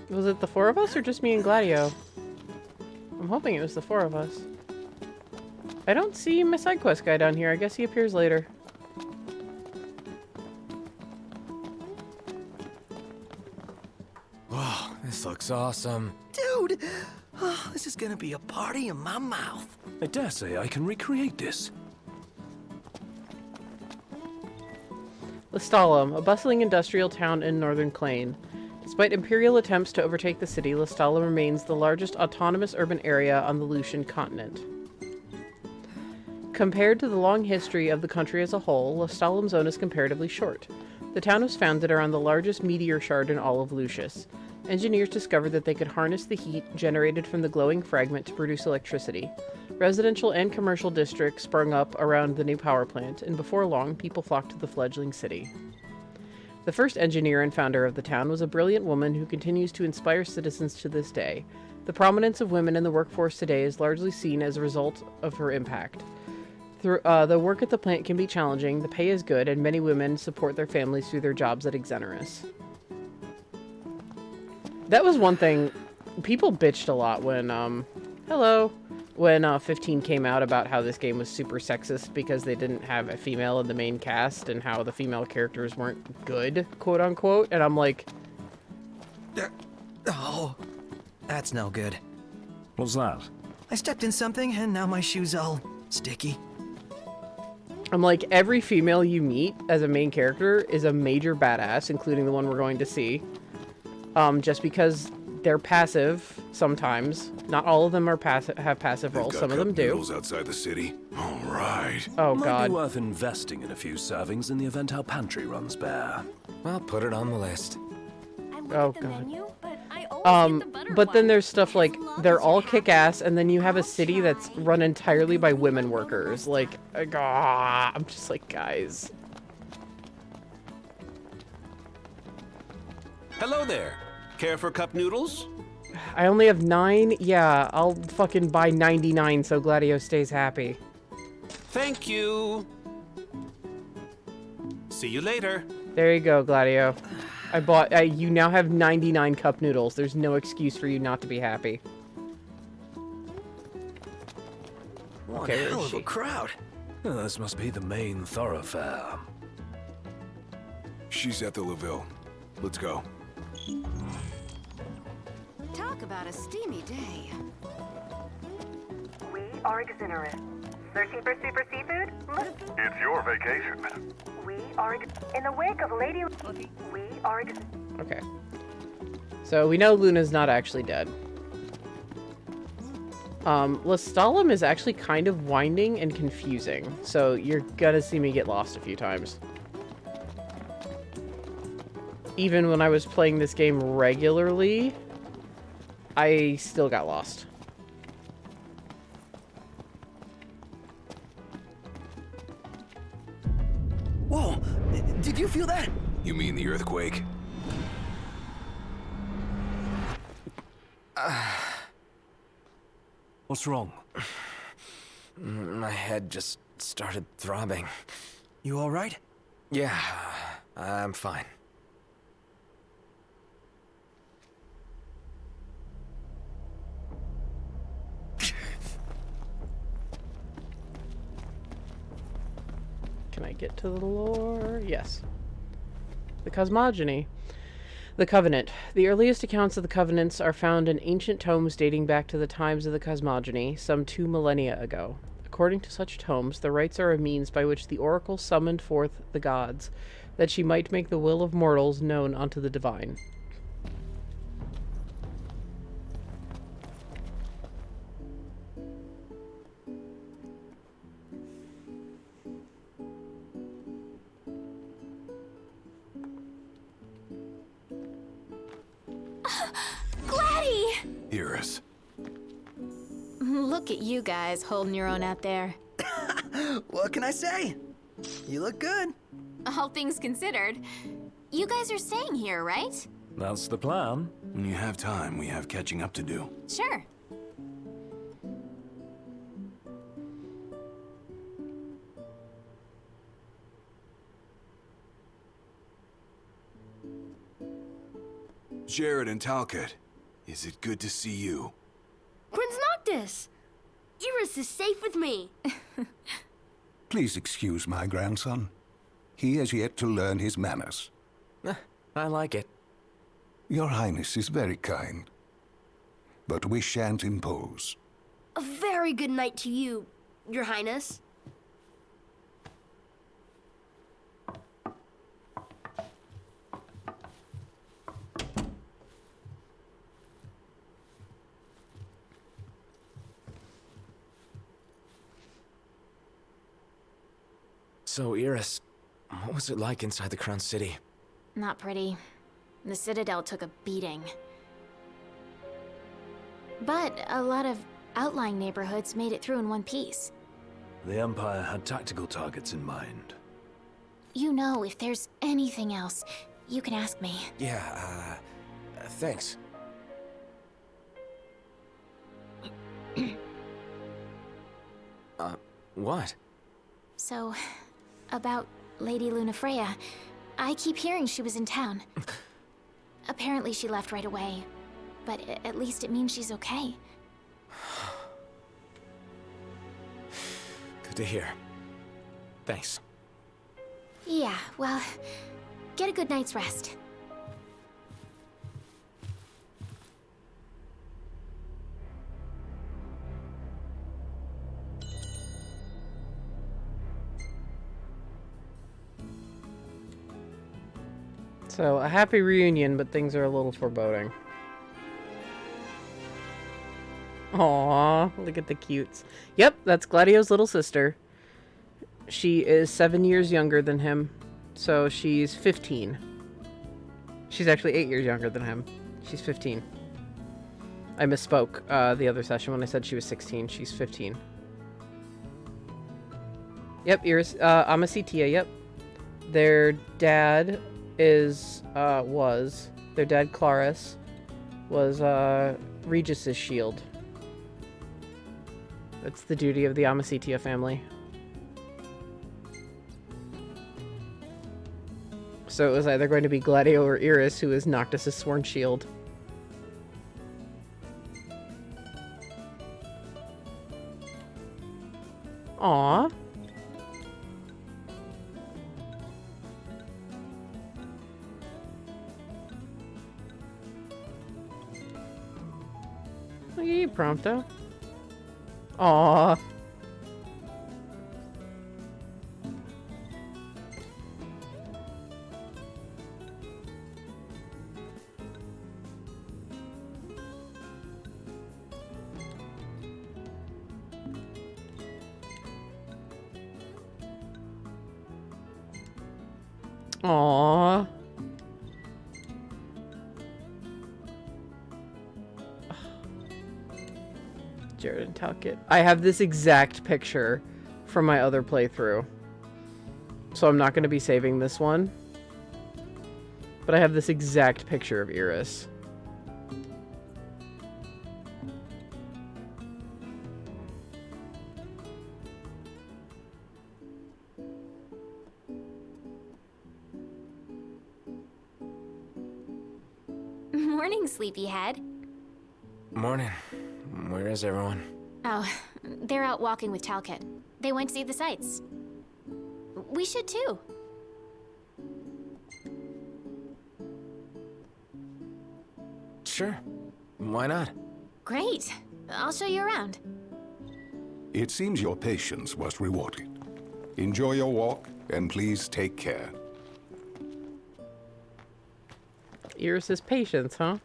Was it the four of us or just me and Gladio? I'm hoping it was the four of us. I don't see my side quest guy down here. I guess he appears later. Whoa, this looks awesome. Dude, this is gonna be a party in my mouth. I dare say I can recreate this. Lestalem, a bustling industrial town in northern Clane. Despite Imperial attempts to overtake the city, Lestalem remains the largest autonomous urban area on the Lucian continent. Compared to the long history of the country as a whole, Lestalem's zone is comparatively short. The town was founded around the largest meteor shard in all of Lucius. Engineers discovered that they could harness the heat generated from the glowing fragment to produce electricity. Residential and commercial districts sprung up around the new power plant, and before long, people flocked to the fledgling city. The first engineer and founder of the town was a brilliant woman who continues to inspire citizens to this day. The prominence of women in the workforce today is largely seen as a result of her impact. The work at the plant can be challenging, the pay is good, and many women support their families through their jobs at Exeneris. That was one thing. People bitched a lot when, when 15 came out about how this game was super sexist because they didn't have a female in the main cast and how the female characters weren't good, quote unquote. And I'm like, Oh, that's no good. What's that? I stepped in something and now my shoe's all sticky. I'm like, every female you meet as a main character is a major badass, including the one we're going to see. Just because they're passive sometimes. Not all of them are have passive roles. Some of them do. Outside the city. All right. Oh Might god. be worth investing in a few servings in the event our pantry runs bare. Well, put it on the list. I look Oh, at the God. menu, but I always get the butter But then one. there's stuff like, As long they're as all you have kick-ass, it. and then you have a I'll city that's try. run entirely by women One workers. more Like, I'm just like, guys. Hello there. Care for cup noodles? I only have 9? Yeah, I'll fucking buy 99 so Gladio stays happy. Thank you. See you later. There you go, Gladio. I bought, you now have 99 cup noodles. There's no excuse for you not to be happy. One Okay, where hell is of a she? crowd. Oh, this must be the main thoroughfare. She's at the Laville. Let's go. Talk about a steamy day. We are Exeneris. Searching for super seafood? It's your vacation. We are in the wake of Lady. We are. Okay. So we know Luna's not actually dead. Lestalem is actually kind of winding and confusing, so you're gonna see me get lost a few times. Even when I was playing this game regularly, I still got lost. Whoa, did you feel that? You mean the earthquake? What's wrong? My head just started throbbing. You all right? Yeah, I'm fine. Can I get to the lore? Yes. The cosmogony. The Covenant. The earliest accounts of the Covenants are found in ancient tomes dating back to the times of the cosmogony, some 2 millennia ago. According to such tomes, the rites are a means by which the oracle summoned forth the gods, that she might make the will of mortals known unto the divine. Gladdy! Iris. Look at you guys holding your own out there. What can I say? You look good. All things considered. You guys are staying here, right? That's the plan. When you have time, we have catching up to do. Sure. Jared and Talcott, is it good to see you? Prince Noctis! Iris is safe with me. Please excuse my grandson. He has yet to learn his manners. I like it. Your Highness is very kind. But we shan't impose. A very good night to you, Your Highness. So, Iris, what was it like inside the Crown City? Not pretty. The Citadel took a beating. But a lot of outlying neighborhoods made it through in one piece. The Empire had tactical targets in mind. You know, if there's anything else, you can ask me. Yeah, thanks. What? So, about Lady Lunafreya, I keep hearing she was in town. Apparently she left right away, but at least it means she's okay. Good to hear. Thanks. Yeah, well, get a good night's rest. So, a happy reunion, but things are a little foreboding. Aww, look at the cutes. Yep, that's Gladio's little sister. She is 7 years younger than him, so she's 15. She's actually 8 years younger than him. She's 15. I misspoke the other session when I said she was 16. She's 15. Yep, Iris, Amacitia, yep. Their dad their dad Claris was Regis's shield. That's the duty of the Amacitia family. So it was either going to be Gladio or Iris who is Noctis' sworn shield. Aww. Look at you, Prompto. Aww. Aww. Jared and Talcott. I have this exact picture from my other playthrough. So I'm not going to be saving this one. But I have this exact picture of Iris. Morning, sleepyhead. Morning. Where is everyone? Oh, they're out walking with Talcott. They went to see the sights. We should too. Sure. Why not? Great. I'll show you around. It seems your patience was rewarded. Enjoy your walk, and please take care. Iris's patience, huh?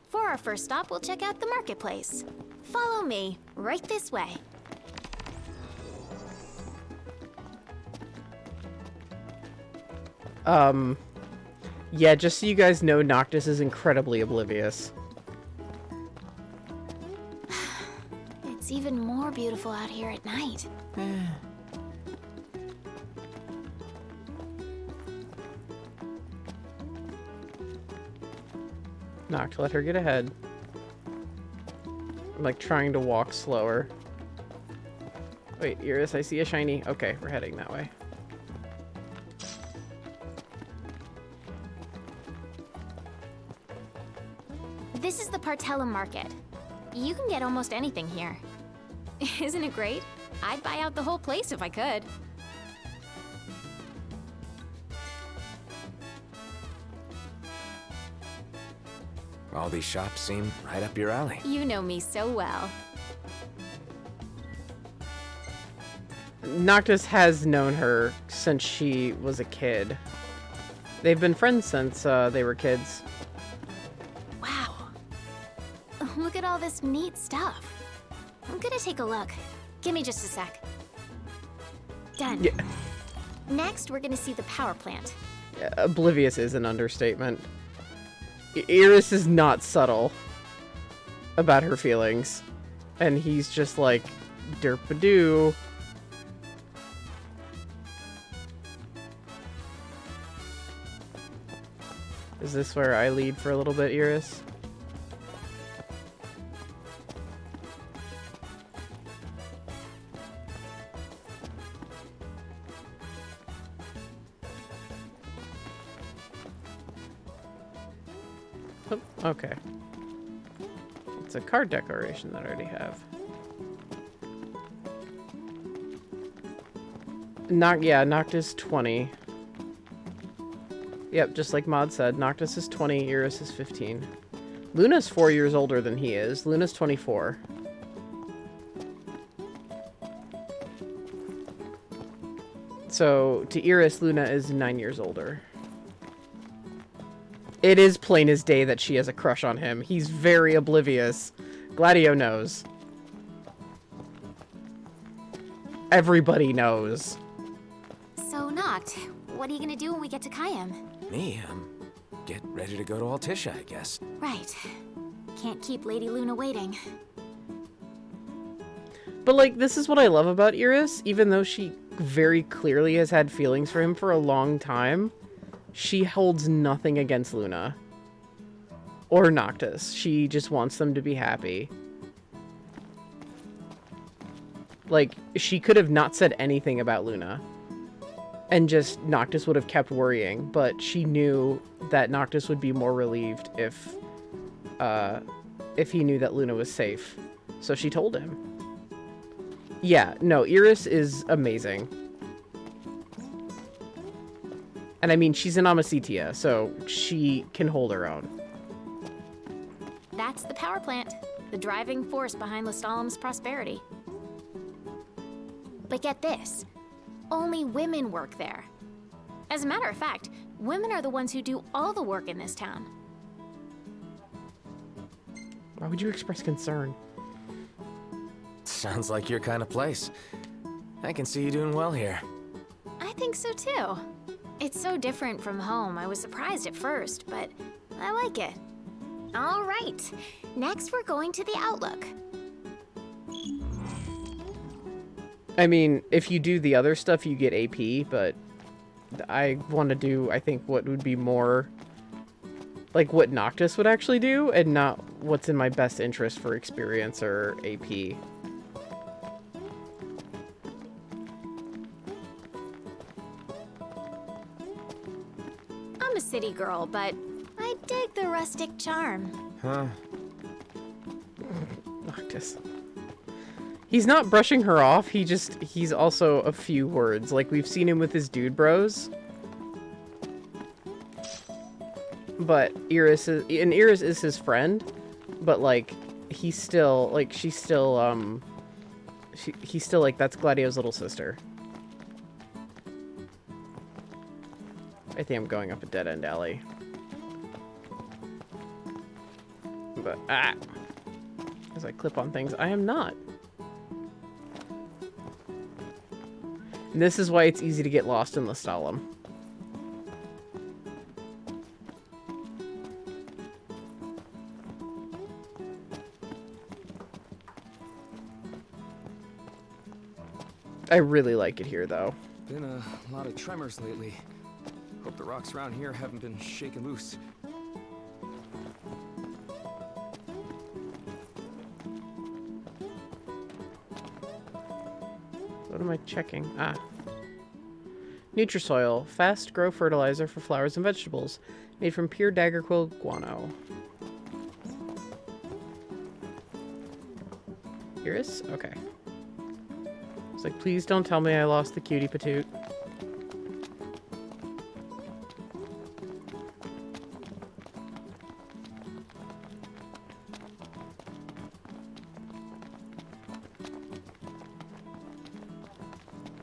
For our first stop, we'll check out the marketplace. Follow me, right this way. Yeah, just so you guys know, Noctis is incredibly oblivious. It's even more beautiful out here at night. Noct, let her get ahead. I'm like trying to walk slower. Wait, Iris, I see a shiny. Okay, we're heading that way. This is the Partellum Market. You can get almost anything here. Isn't it great? I'd buy out the whole place if I could. All these shops seem right up your alley. You know me so well. Noctis has known her since she was a kid. They've been friends since they were kids. Wow. Look at all this neat stuff. I'm gonna take a look. Give me just a sec. Done. Yeah. Next, we're gonna see the power plant. Yeah, oblivious is an understatement. Iris is not subtle about her feelings. And he's just like, derp-a-doo. Is this where I lead for a little bit, Iris? Oh, okay. It's a card decoration that I already have. Noctis 20. Yep, just like Maud said, Noctis is 20, Iris is 15. Luna's 4 years older than he is. Luna's 24. So, to Iris, Luna is 9 years older. It is plain as day that she has a crush on him. He's very oblivious. Gladio knows. Everybody knows. So, Noct, what are you gonna do when we get to Kayam? Me? Get ready to go to Altisha, I guess. Right. Can't keep Lady Luna waiting. But, like, this is what I love about Iris. Even though she very clearly has had feelings for him for a long time, she holds nothing against Luna. Or Noctis. She just wants them to be happy. Like, she could have not said anything about Luna. And just Noctis would have kept worrying. But she knew that Noctis would be more relieved if he knew that Luna was safe. So she told him. Yeah, no, Iris is amazing. And I mean, she's an Amicitia, so she can hold her own. That's the power plant, the driving force behind Lestalem's prosperity. But get this, only women work there. As a matter of fact, women are the ones who do all the work in this town. Why would you express concern? Sounds like your kind of place. I can see you doing well here. I think so too. It's so different from home. I was surprised at first, but I like it. All right, next we're going to the Outlook. I mean, if you do the other stuff, you get AP, but I want to do, I think, what would be more like what Noctis would actually do, and not what's in my best interest for experience or AP. I'm a city girl, but I dig the rustic charm. Huh? Noctis. He's not brushing her off, he's also a few words. Like, we've seen him with his dude bros. But Iris is his friend, but like, he's still, like, she's still, he's still like, that's Gladio's little sister. I think I'm going up a dead-end alley. But, as I clip on things, I am not. And this is why it's easy to get lost in Lestalem. I really like it here, though. Been a lot of tremors lately. Hope the rocks around here haven't been shaken loose. What am I checking? Ah. Nutrisoil. Fast grow fertilizer for flowers and vegetables. Made from pure daggerquill guano. Iris? Okay. It's like, please don't tell me I lost the cutie patoot.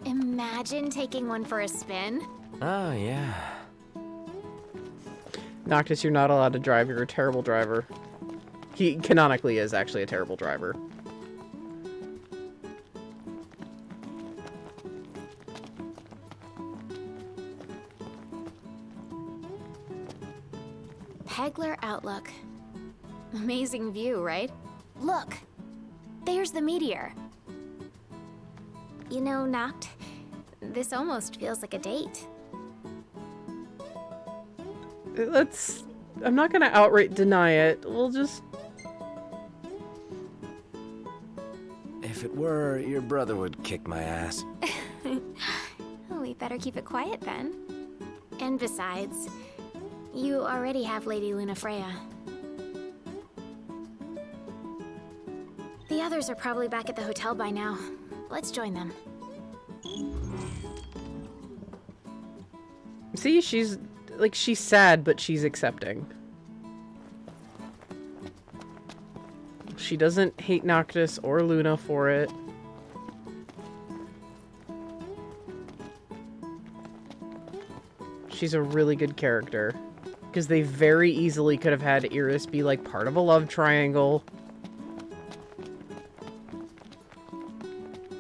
Imagine taking one for a spin. Oh, yeah. Noctis, you're not allowed to drive. You're a terrible driver. He canonically is actually a terrible driver. Pegler Outlook. Amazing view, right? Look! There's the meteor. You know, Noct, this almost feels like a date. I'm not gonna outright deny it. We'll just... If it were, your brother would kick my ass. Oh, we better keep it quiet then. And besides, you already have Lady Lunafreya. The others are probably back at the hotel by now. Let's join them. See, she's sad, but she's accepting. She doesn't hate Noctis or Luna for it. She's a really good character. Because they very easily could have had Iris be, like, part of a love triangle.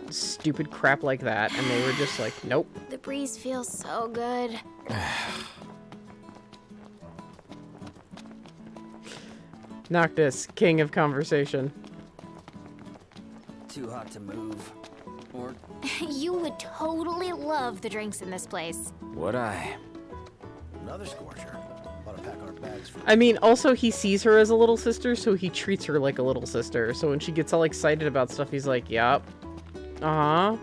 Stupid crap like that, and they were just like, nope. The breeze feels so good. Noctis, king of conversation. Too hot to move. Or... You would totally love the drinks in this place. Would I? Another scorcher. Ought to pack our bags for... I mean, also, he sees her as a little sister, so he treats her like a little sister. So when she gets all excited about stuff, he's like, yup. Uh-huh.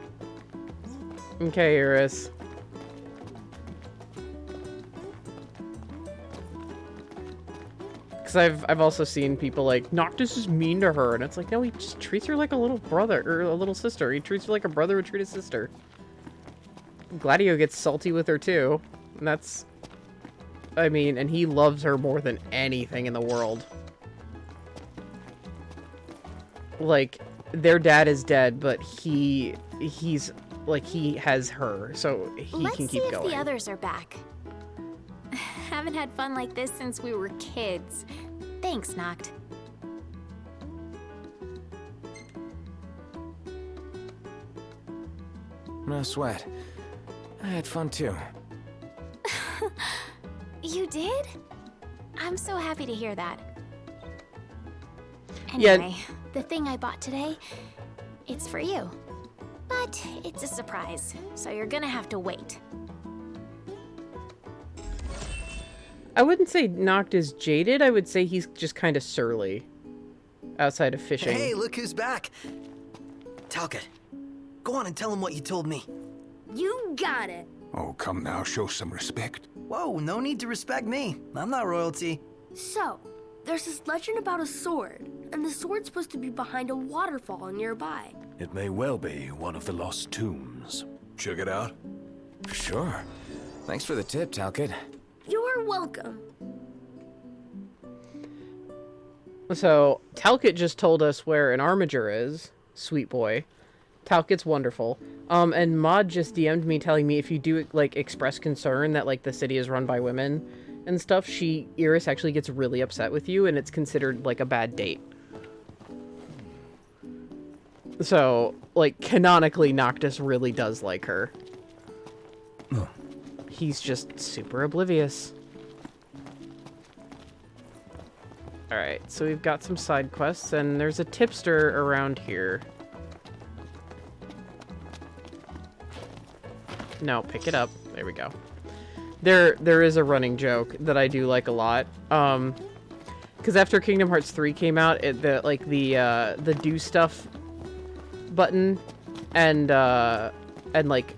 Okay, Iris. Because I've also seen people like, Noctis is mean to her, and it's like, no, he just treats her like a little brother, or a little sister. He treats her like a brother would treat a sister. Gladio gets salty with her, too. And that's... I mean, and he loves her more than anything in the world. Like... Their dad is dead, but he's like, he has her, so he can keep going. Let's see if the others are back. Haven't had fun like this since we were kids. Thanks, Noct. No sweat. I had fun too. You did? I'm so happy to hear that. Anyway, the thing I bought today, it's for you. But it's a surprise, so you're gonna have to wait. I wouldn't say Noct is jaded, I would say he's just kind of surly. Outside of fishing. Hey, look who's back! Talcott, go on and tell him what you told me. You got it! Oh, come now, show some respect. Whoa, no need to respect me. I'm not royalty. So, there's this legend about a sword, and the sword's supposed to be behind a waterfall nearby. It may well be one of the lost tombs. Check it out? Sure. Thanks for the tip, Talcott. You're welcome. So, Talcott just told us where an armiger is. Sweet boy. Talcott's wonderful. And Maud just DM'd me telling me if you do, like, express concern that, like, the city is run by women and stuff, Iris actually gets really upset with you, and it's considered, like, a bad date. So, like, canonically, Noctis really does like her. He's just super oblivious. Alright, so we've got some side quests, and there's a tipster around here. No, pick it up. There we go. There is a running joke that I do like a lot. Because after Kingdom Hearts 3 came out, the do stuff button and like,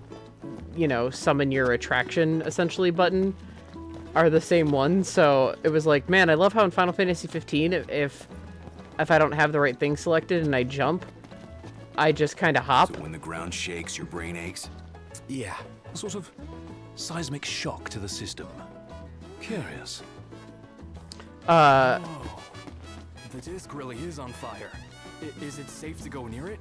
you know, summon your attraction essentially button are the same one. So it was like, man, I love how in Final Fantasy 15, if I don't have the right thing selected and I jump, I just kind of hop. So when the ground shakes, your brain aches? Yeah, a sort of seismic shock to the system. Curious. Whoa. The disc really is on fire. Is it safe to go near it?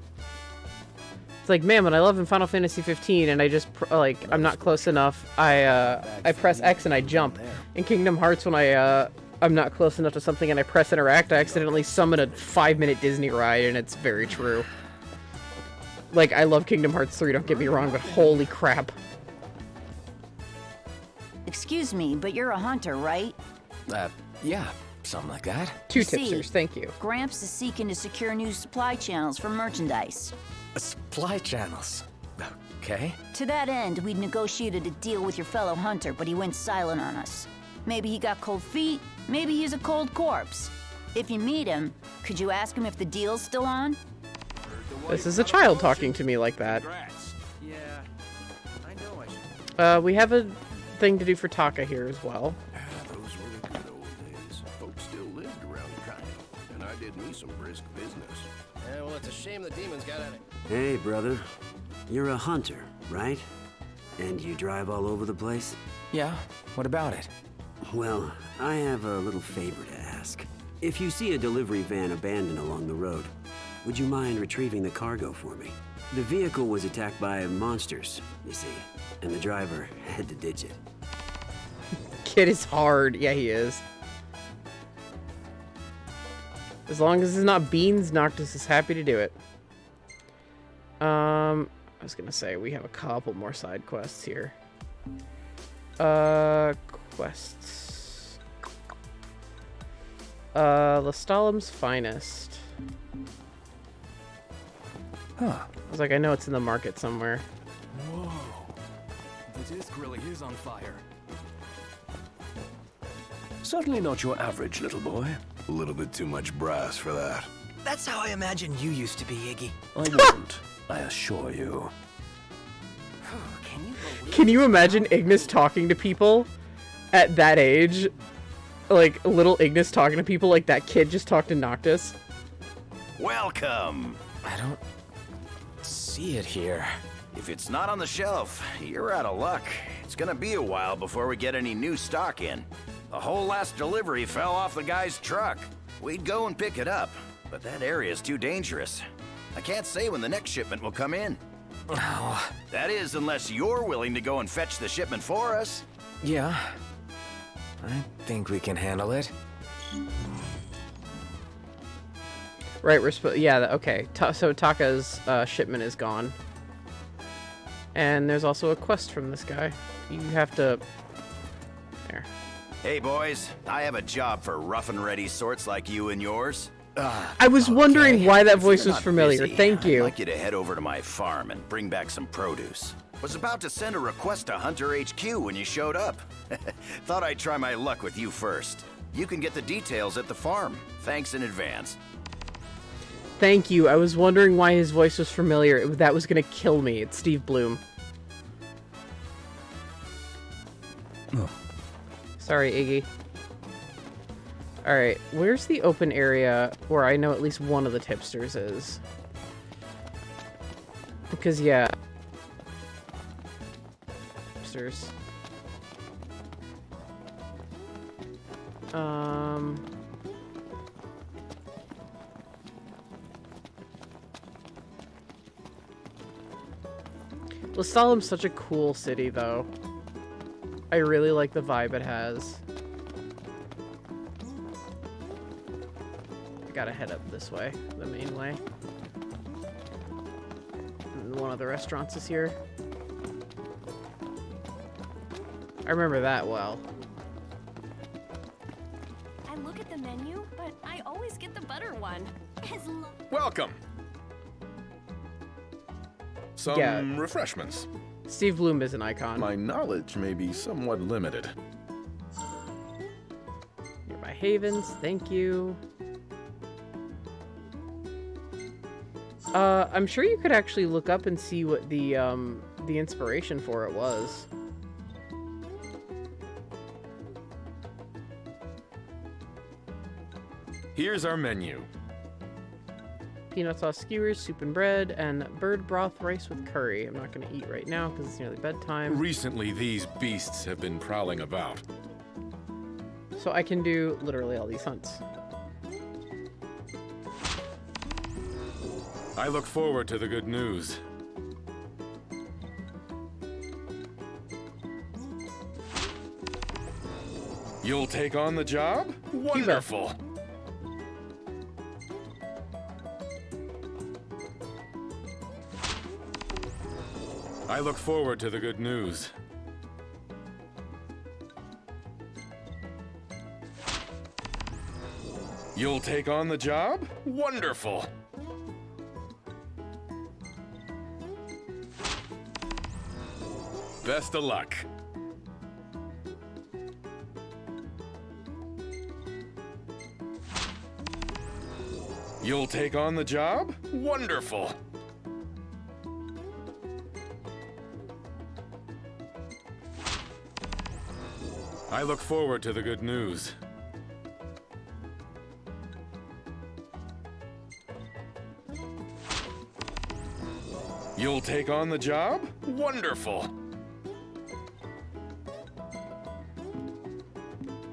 It's like, man, what I love in Final Fantasy 15, and I just I'm not close enough. I press X and I jump. In Kingdom Hearts, when I'm not close enough to something and I press interact, I accidentally summon a 5-minute Disney ride, and it's very true. Like, I love Kingdom Hearts 3, don't get me wrong, but holy crap. Excuse me, but you're a hunter, right? Yeah, something like that. Two You see, tipsters, thank you. Gramps is seeking to secure new supply channels for merchandise. Supply channels. Okay. To that end, we'd negotiated a deal with your fellow hunter, but he went silent on us. Maybe he got cold feet, maybe he's a cold corpse. If you meet him, could you ask him if the deal's still on? This is a child talking to me like that. Yeah, I know I should. We have a thing to do for Taka here as well. Those were the good old days. Folks still lived around kind, and I did me some brisk business. Yeah, well, it's a shame the demons got at it. Hey, brother. You're a hunter, right? And you drive all over the place? Yeah, what about it? Well, I have a little favor to ask. If you see a delivery van abandoned along the road, would you mind retrieving the cargo for me? The vehicle was attacked by monsters, you see, and the driver had to ditch it. Kid is hard. Yeah, he is. As long as it's not beans, Noctis is happy to do it. I was gonna say, we have a couple more side quests here. Quests. Lestalem's Finest. Huh. I was like, I know it's in the market somewhere. Whoa. The disc really is on fire. Certainly not your average little boy. A little bit too much brass for that. That's how I imagined you used to be, Iggy. I wasn't, I assure you. Can you imagine Ignis talking to people at that age? Like, little Ignis talking to people like that kid just talked to Noctis? Welcome! I don't see it here. If it's not on the shelf, you're out of luck. It's gonna be a while before we get any new stock in. The whole last delivery fell off the guy's truck. We'd go and pick it up, but that area's too dangerous. I can't say when the next shipment will come in. Oh. That is, unless you're willing to go and fetch the shipment for us. Yeah. I think we can handle it. Right, we're supposed. Yeah, okay. So Taka's shipment is gone. And there's also a quest from this guy. You have to. There. Hey, boys. I have a job for rough and ready sorts like you and yours. I was wondering why that voice was Not familiar. busy, Thank you. I'd like you to head over to my farm and bring back some produce. Was about to send a request to Hunter HQ when you showed up. Thought I'd try my luck with you first. You can get the details at the farm. Thanks in advance. Thank you. I was wondering why his voice was familiar. That was gonna kill me. It's Steve Bloom. Oh. Sorry, Iggy. Alright, where's the open area where I know at least one of the tipsters is? Because, yeah. Tipsters. Lestalem's such a cool city, though. I really like the vibe it has. I gotta head up this way, the main way. And one of the restaurants is here. I remember that well. I look at the menu, but I always get the butter one. Welcome. Some Yeah. refreshments. Steve Bloom is an icon. My knowledge may be somewhat limited. Nearby havens, thank you. I'm sure you could actually look up and see what the inspiration for it was. Here's our menu. Peanut sauce skewers, soup and bread, and bird broth rice with curry. I'm not going to eat right now because it's nearly bedtime. Recently, these beasts have been prowling about. So I can do literally all these hunts. I look forward to the good news. You'll take on the job? Wonderful! I look forward to the good news. You'll take on the job? Wonderful! Best of luck. You'll take on the job? Wonderful! I look forward to the good news. You'll take on the job? Wonderful!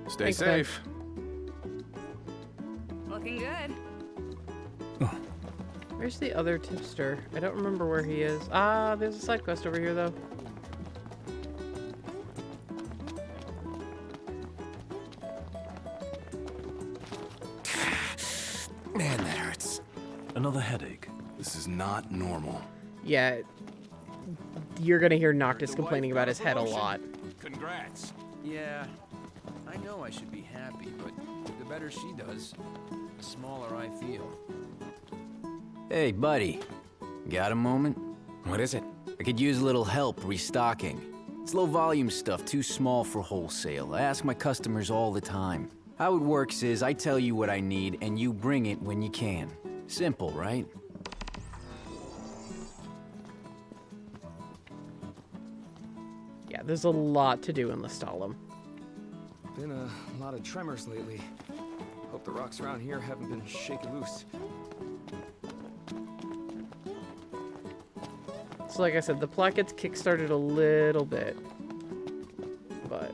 Stay Thanks, safe. Looking good. Where's the other tipster? I don't remember where he is. Ah, there's a side quest over here, though. Man, that hurts. Another headache. This is not normal. Yeah, you're gonna hear Noctis complaining about his head a lot. Congrats. Yeah, I know I should be happy, but the better she does, the smaller I feel. Hey, buddy. Got a moment? What is it? I could use a little help restocking. It's low volume stuff, too small for wholesale. I ask my customers all the time. How it works is I tell you what I need and you bring it when you can. Simple, right? Yeah, there's a lot to do in Lestalem. Been a lot of tremors lately. Hope the rocks around here haven't been shaken loose. So like I said, the plot gets kickstarted a little bit, but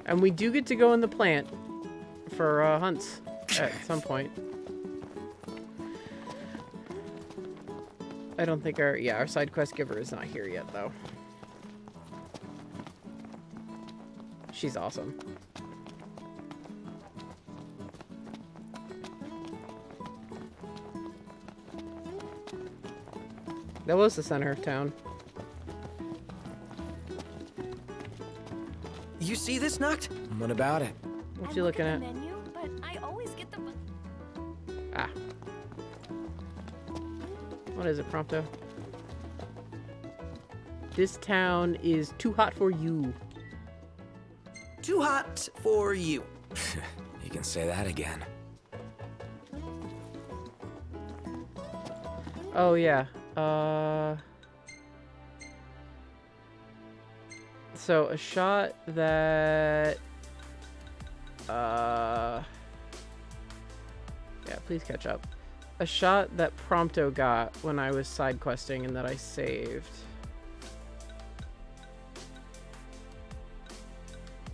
and we do get to go in the plant for hunts at some point. I don't think our side quest giver is not here yet though. She's awesome. That was the center of town. You see this, Noct? What about it? What you looking at? Menu, but I always get the. Ah. What is it, Prompto? This town is too hot for you. Too hot for you. You can say that again. Oh, yeah. So a shot that, yeah, please catch up. A shot that Prompto got when I was side questing and that I saved.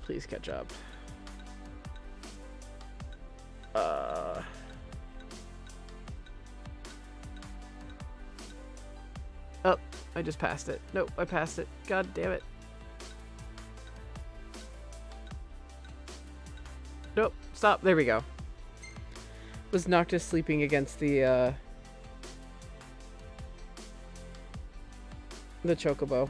Please catch up. Oh, I just passed it. Nope, I passed it. God damn it. Nope, stop. There we go. Was Noctis sleeping against the chocobo.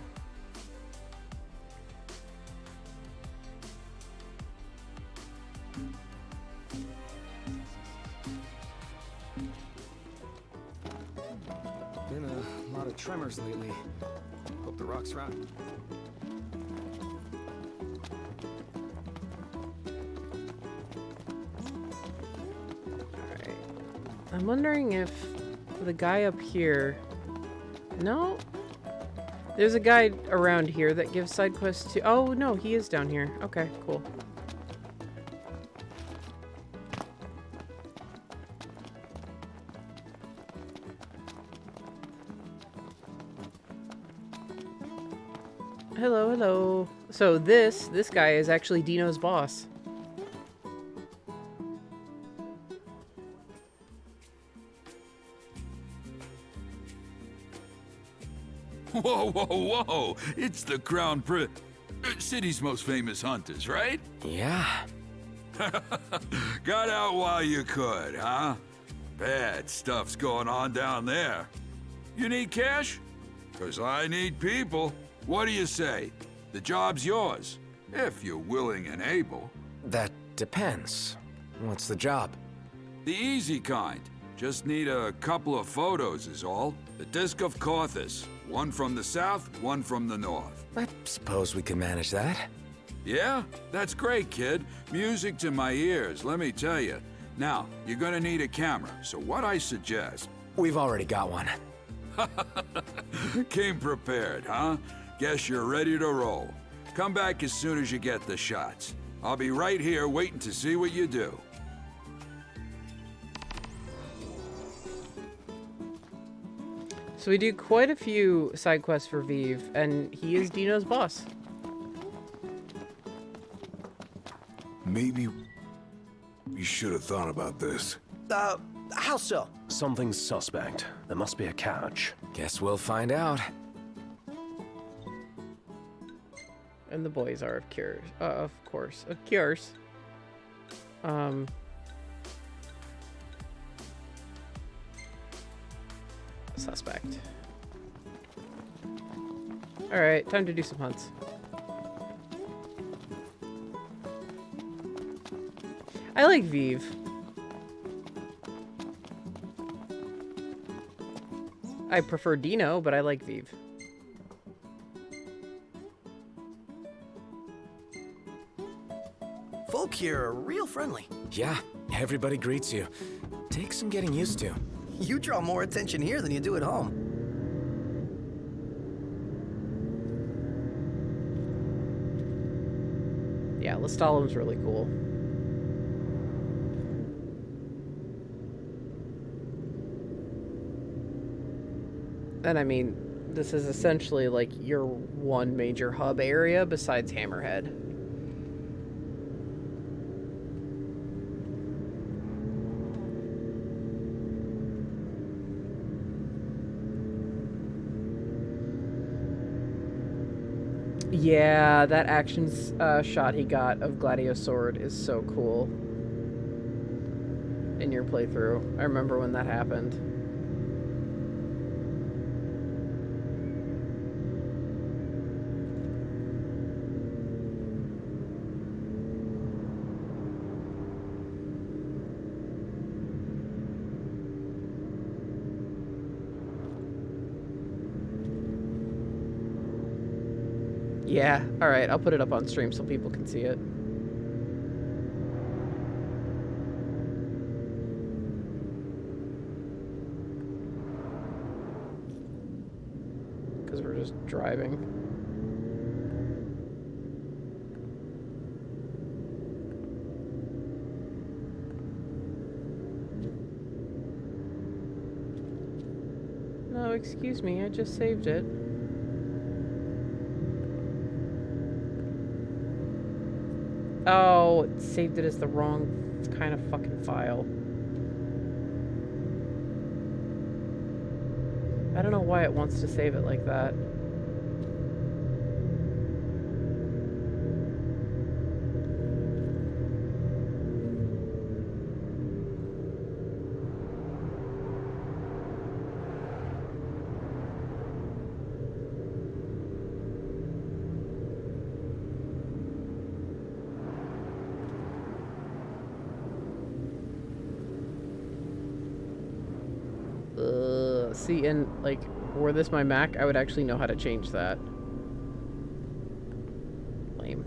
with tremors lately. Hope the rock's right. Alright. I'm wondering if the guy up here... No? There's a guy around here that gives side quests to... Oh, no, he is down here. Okay, cool. Hello, hello. So this guy is actually Dino's boss. Whoa, whoa, whoa! It's the Crown City's most famous hunters, right? Yeah. Got out while you could, huh? Bad stuff's going on down there. You need cash? 'Cause I need people. What do you say? The job's yours, if you're willing and able. That depends. What's the job? The easy kind. Just need a couple of photos is all. The Disc of Cauthus. One from the south, one from the north. I suppose we can manage that. Yeah? That's great, kid. Music to my ears, let me tell you. Now, you're gonna need a camera, so what I suggest... We've already got one. Came prepared, huh? Guess you're ready to roll. Come back as soon as you get the shots. I'll be right here waiting to see what you do. So we do quite a few side quests for Vive, and he is Dino's boss. Maybe we should have thought about this. How so? Something's suspect. There must be a catch. Guess we'll find out. And the boys are of course, of course. Suspect. Alright, time to do some hunts. I like Vive. I prefer Dino, but I like Vive. Folk here are real friendly. Yeah, everybody greets you. Takes some getting used to. You draw more attention here than you do at home. Yeah, Lestalem's really cool. And I mean, this is essentially like your one major hub area besides Hammerhead. Yeah, that action shot he got of Gladio's sword is so cool. In your playthrough. I remember when that happened. Yeah, alright, I'll put it up on stream so people can see it. Because we're just driving. No, excuse me, I just saved it. Oh, it saved it as the wrong kind of fucking file. I don't know why it wants to save it like that. See, and like were this my Mac, I would actually know how to change that. Lame.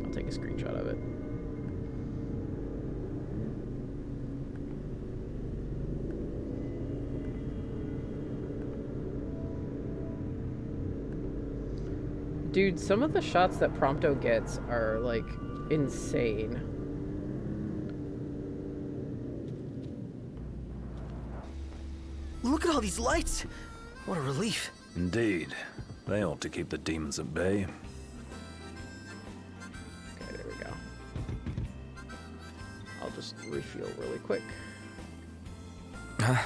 I'll take a screenshot of it. Dude, some of the shots that Prompto gets are, like, insane. Look at all these lights! What a relief. Indeed. They ought to keep the demons at bay. Okay, there we go. I'll just refuel really quick. Huh?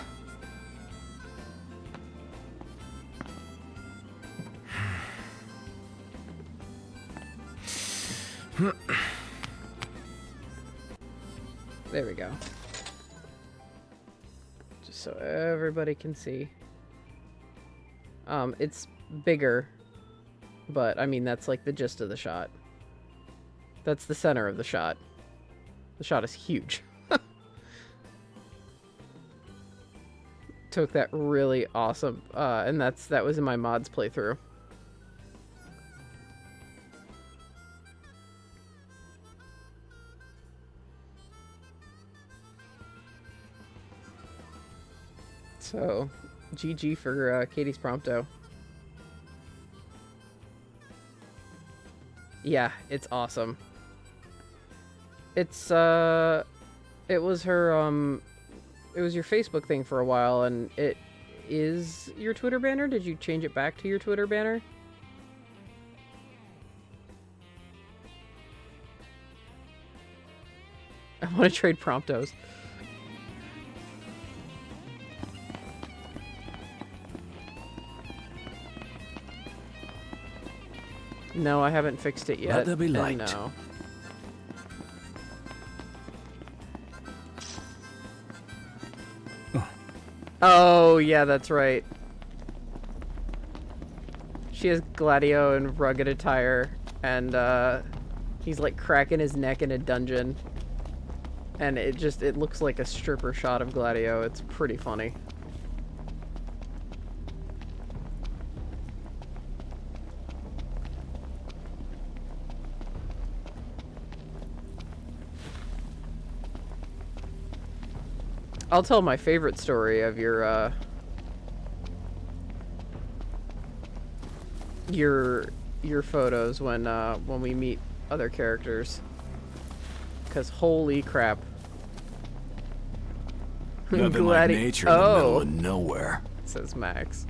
There we go. Just so everybody can see. It's bigger, but I mean, that's like the gist of the shot. That's the center of the shot. The shot is huge. Took that really awesome, and that was in my mods playthrough. So, GG for Katie's Prompto. Yeah, it's awesome. It's it was her it was your Facebook thing for a while, and it is your Twitter banner. Did you change it back to your Twitter banner? I want to trade Promptos. No, I haven't fixed it yet. Let there be light. No. Oh, yeah, that's right. She has Gladio in rugged attire, and he's like cracking his neck in a dungeon. And it looks like a stripper shot of Gladio. It's pretty funny. I'll tell my favorite story of your photos when we meet other characters. 'Cause holy crap. Nothing like nature in the middle of nowhere, says Max.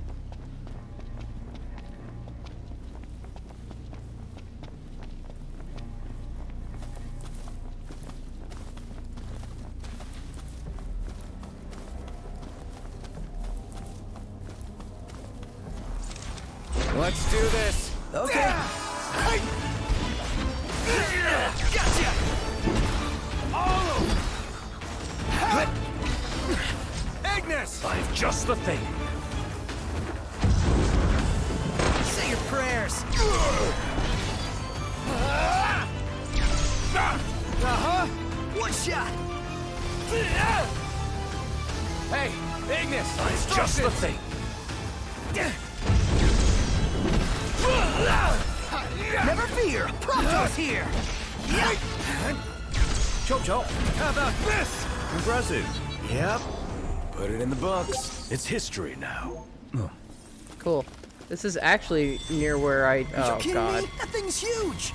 Let's do this. Okay. Gotcha. Oh. Ignis. I've just the thing. Say your prayers. One shot. Hey, Ignis. I've just the thing. Never fear, Prompto's here. Chop. How about this? Impressive. Yep. Put it in the books. It's history now. Cool. This is actually near where I... Oh, God. Me? That thing's huge.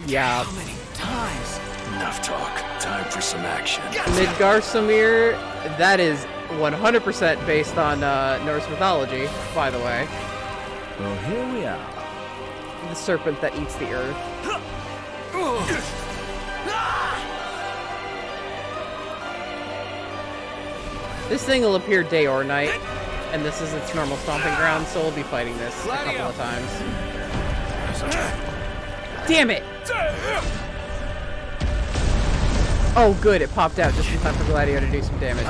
Yeah. How many times? Enough talk. Time for some action. Midgar Samir, that is 100% based on Norse mythology, by the way. Well, here we are. The serpent that eats the earth. This thing will appear day or night, and this is its normal stomping ground, so we'll be fighting this a couple of times. Damn it! Oh, good, it popped out just in time for Gladio to do some damage.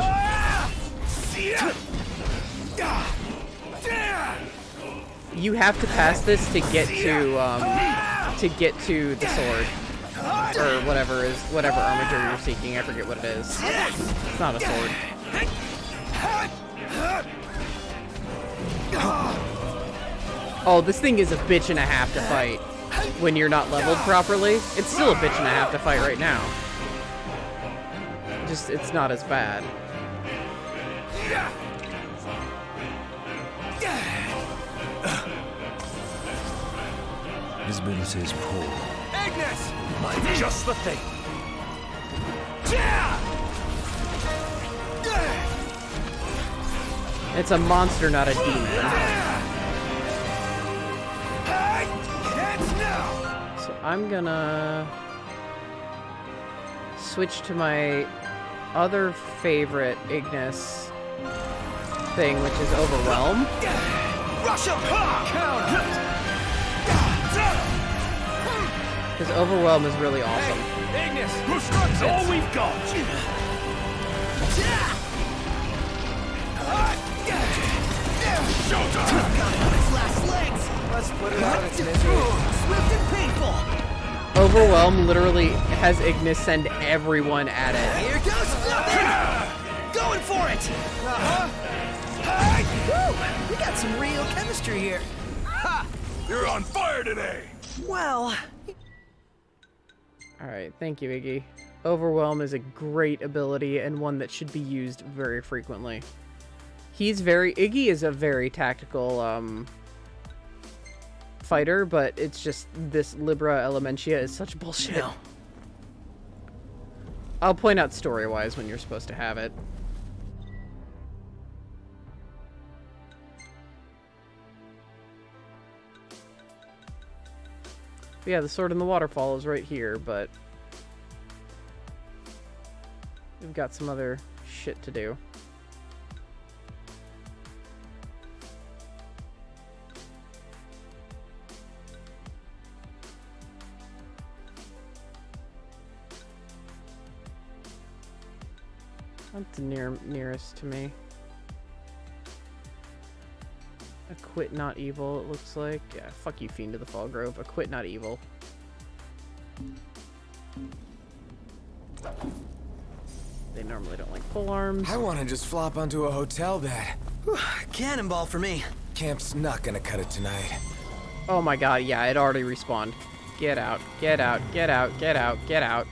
You have to pass this to get to the sword, or whatever armature you're seeking. I forget what it is. It's not a sword. Oh, this thing is a bitch and a half to fight when you're not leveled properly. It's still a bitch and a half to fight right now. Just, it's not as bad. His abilities poor. Ignis! Might just the thing. It's a monster, not a demon. So I'm gonna switch to my other favorite Ignis thing, which is Overwhelm. Rush him! Because Overwhelm is really awesome. Ignis! That's all we've got! Showtime! Got it on its last legs! Let's put it out its misery. Swift and painful! Overwhelm literally has Ignis send everyone at it. Here goes nothing! Going for it! Woo! We got some real chemistry here. Ha! You're on fire today! Well... Alright, thank you, Iggy. Overwhelm is a great ability and one that should be used very frequently. Iggy is a very tactical, fighter, but it's just this Libra Elementia is such bullshit. No. I'll point out story-wise when you're supposed to have it. But yeah, the sword in the waterfall is right here, but we've got some other shit to do. That's the nearest to me. Acquit not evil, it looks like. Yeah, fuck you, Fiend of the Fall Grove. Acquit not evil. They normally don't like pole arms. I want to just flop onto a hotel bed. Cannonball for me. Camp's not gonna cut it tonight. Oh my god, yeah, it already respawned. Get out, get out, get out, get out, get out.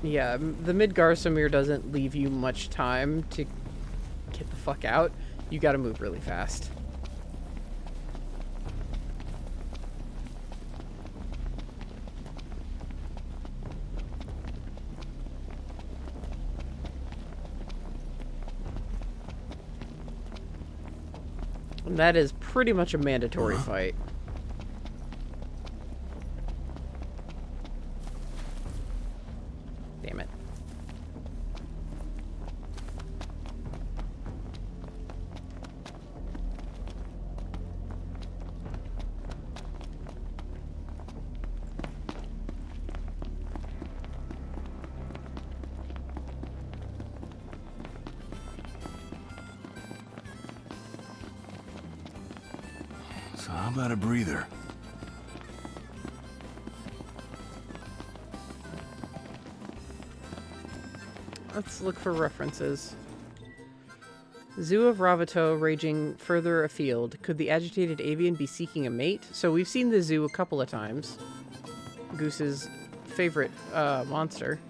Yeah, the Midgarsamir doesn't leave you much time to get the fuck out. You gotta move really fast. And that is pretty much a mandatory fight. Damn it. So how about a breather? Let's look for references. Zoo of Ravato raging further afield. Could the agitated avian be seeking a mate? So we've seen the zoo a couple of times. Goose's favorite monster.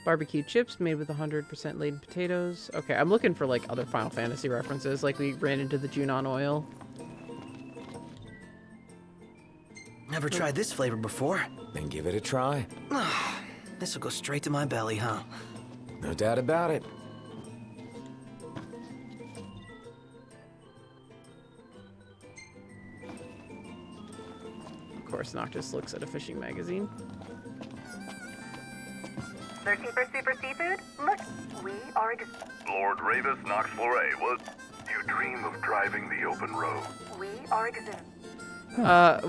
Barbecue chips made with 100% laden potatoes. Okay, I'm looking for like other Final Fantasy references, like we ran into the Junon oil. Never tried this flavor before. Then give it a try. This will go straight to my belly, huh? No doubt about it. Of course, Noctis looks at a fishing magazine. Searching for super seafood? Look, we are Lord Ravis Nox Flore, what? You dream of driving the open road. We are exist.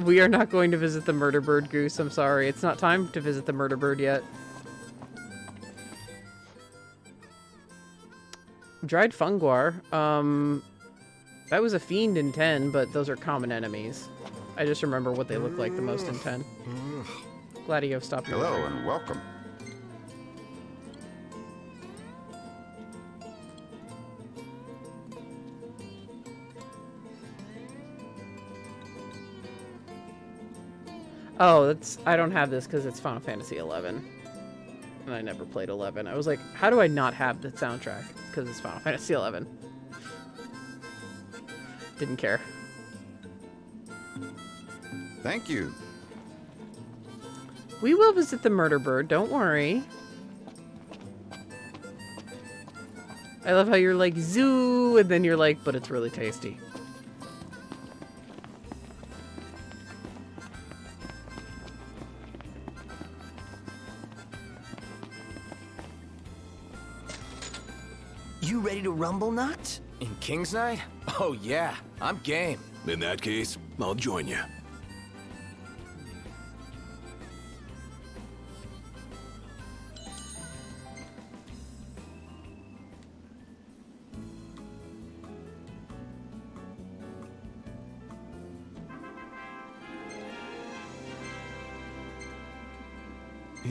We are not going to visit the murder bird, Goose. I'm sorry. It's not time to visit the murder bird yet. Dried funguar. That was a fiend in 10, but those are common enemies. I just remember what they look like the most in 10. Gladio, stop your Hello order. and welcome. Oh, I don't have this because it's Final Fantasy 11. And I never played 11. I was like, how do I not have the soundtrack? Because it's Final Fantasy 11. Didn't care. Thank you. We will visit the murder bird, don't worry. I love how you're like, zoo, and then you're like, but it's really tasty. You ready to rumble, Noct? In King's Night? Oh yeah, I'm game. In that case, I'll join you.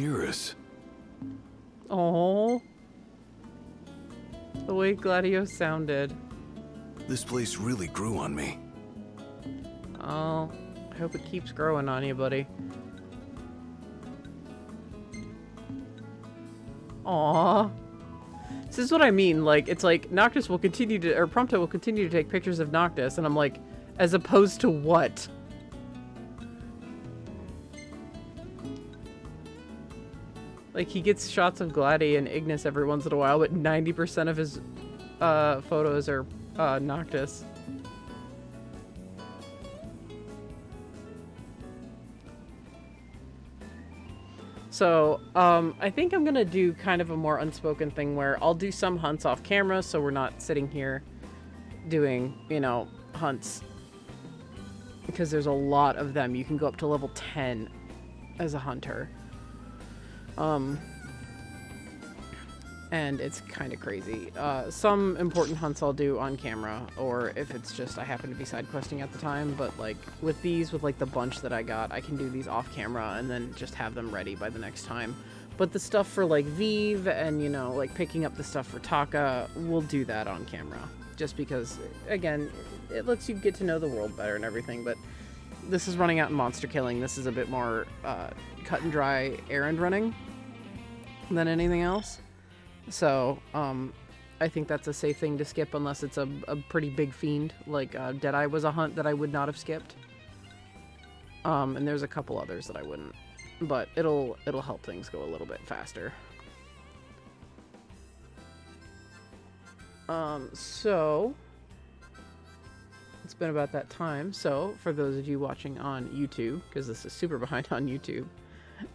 Iris. Oh, the way Gladio sounded. This place really grew on me. Oh, I hope it keeps growing on you, buddy. Aww. This is what I mean. Like, it's like Noctis will continue to, or Prompto will continue to take pictures of Noctis, and I'm like, as opposed to what? Like, he gets shots of Glady and Ignis every once in a while, but 90% of his photos are Noctis. So, I think I'm gonna do kind of a more unspoken thing where I'll do some hunts off camera, so we're not sitting here doing, you know, hunts. Because there's a lot of them. You can go up to level 10 as a hunter. And it's kind of crazy. Some important hunts I'll do on camera, or if it's just I happen to be side questing at the time, but like with these, with like the bunch that I got, I can do these off camera and then just have them ready by the next time. But the stuff for like Vive and, you know, like picking up the stuff for Taka, we'll do that on camera. Just because, again, it lets you get to know the world better and everything, but this is running out in monster killing. This is a bit more cut and dry errand running than anything else. So, I think that's a safe thing to skip unless it's a pretty big fiend. Like, Deadeye was a hunt that I would not have skipped. And there's a couple others that I wouldn't. But it'll help things go a little bit faster. So, it's been about that time. So, for those of you watching on YouTube, because this is super behind on YouTube,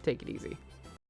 take it easy.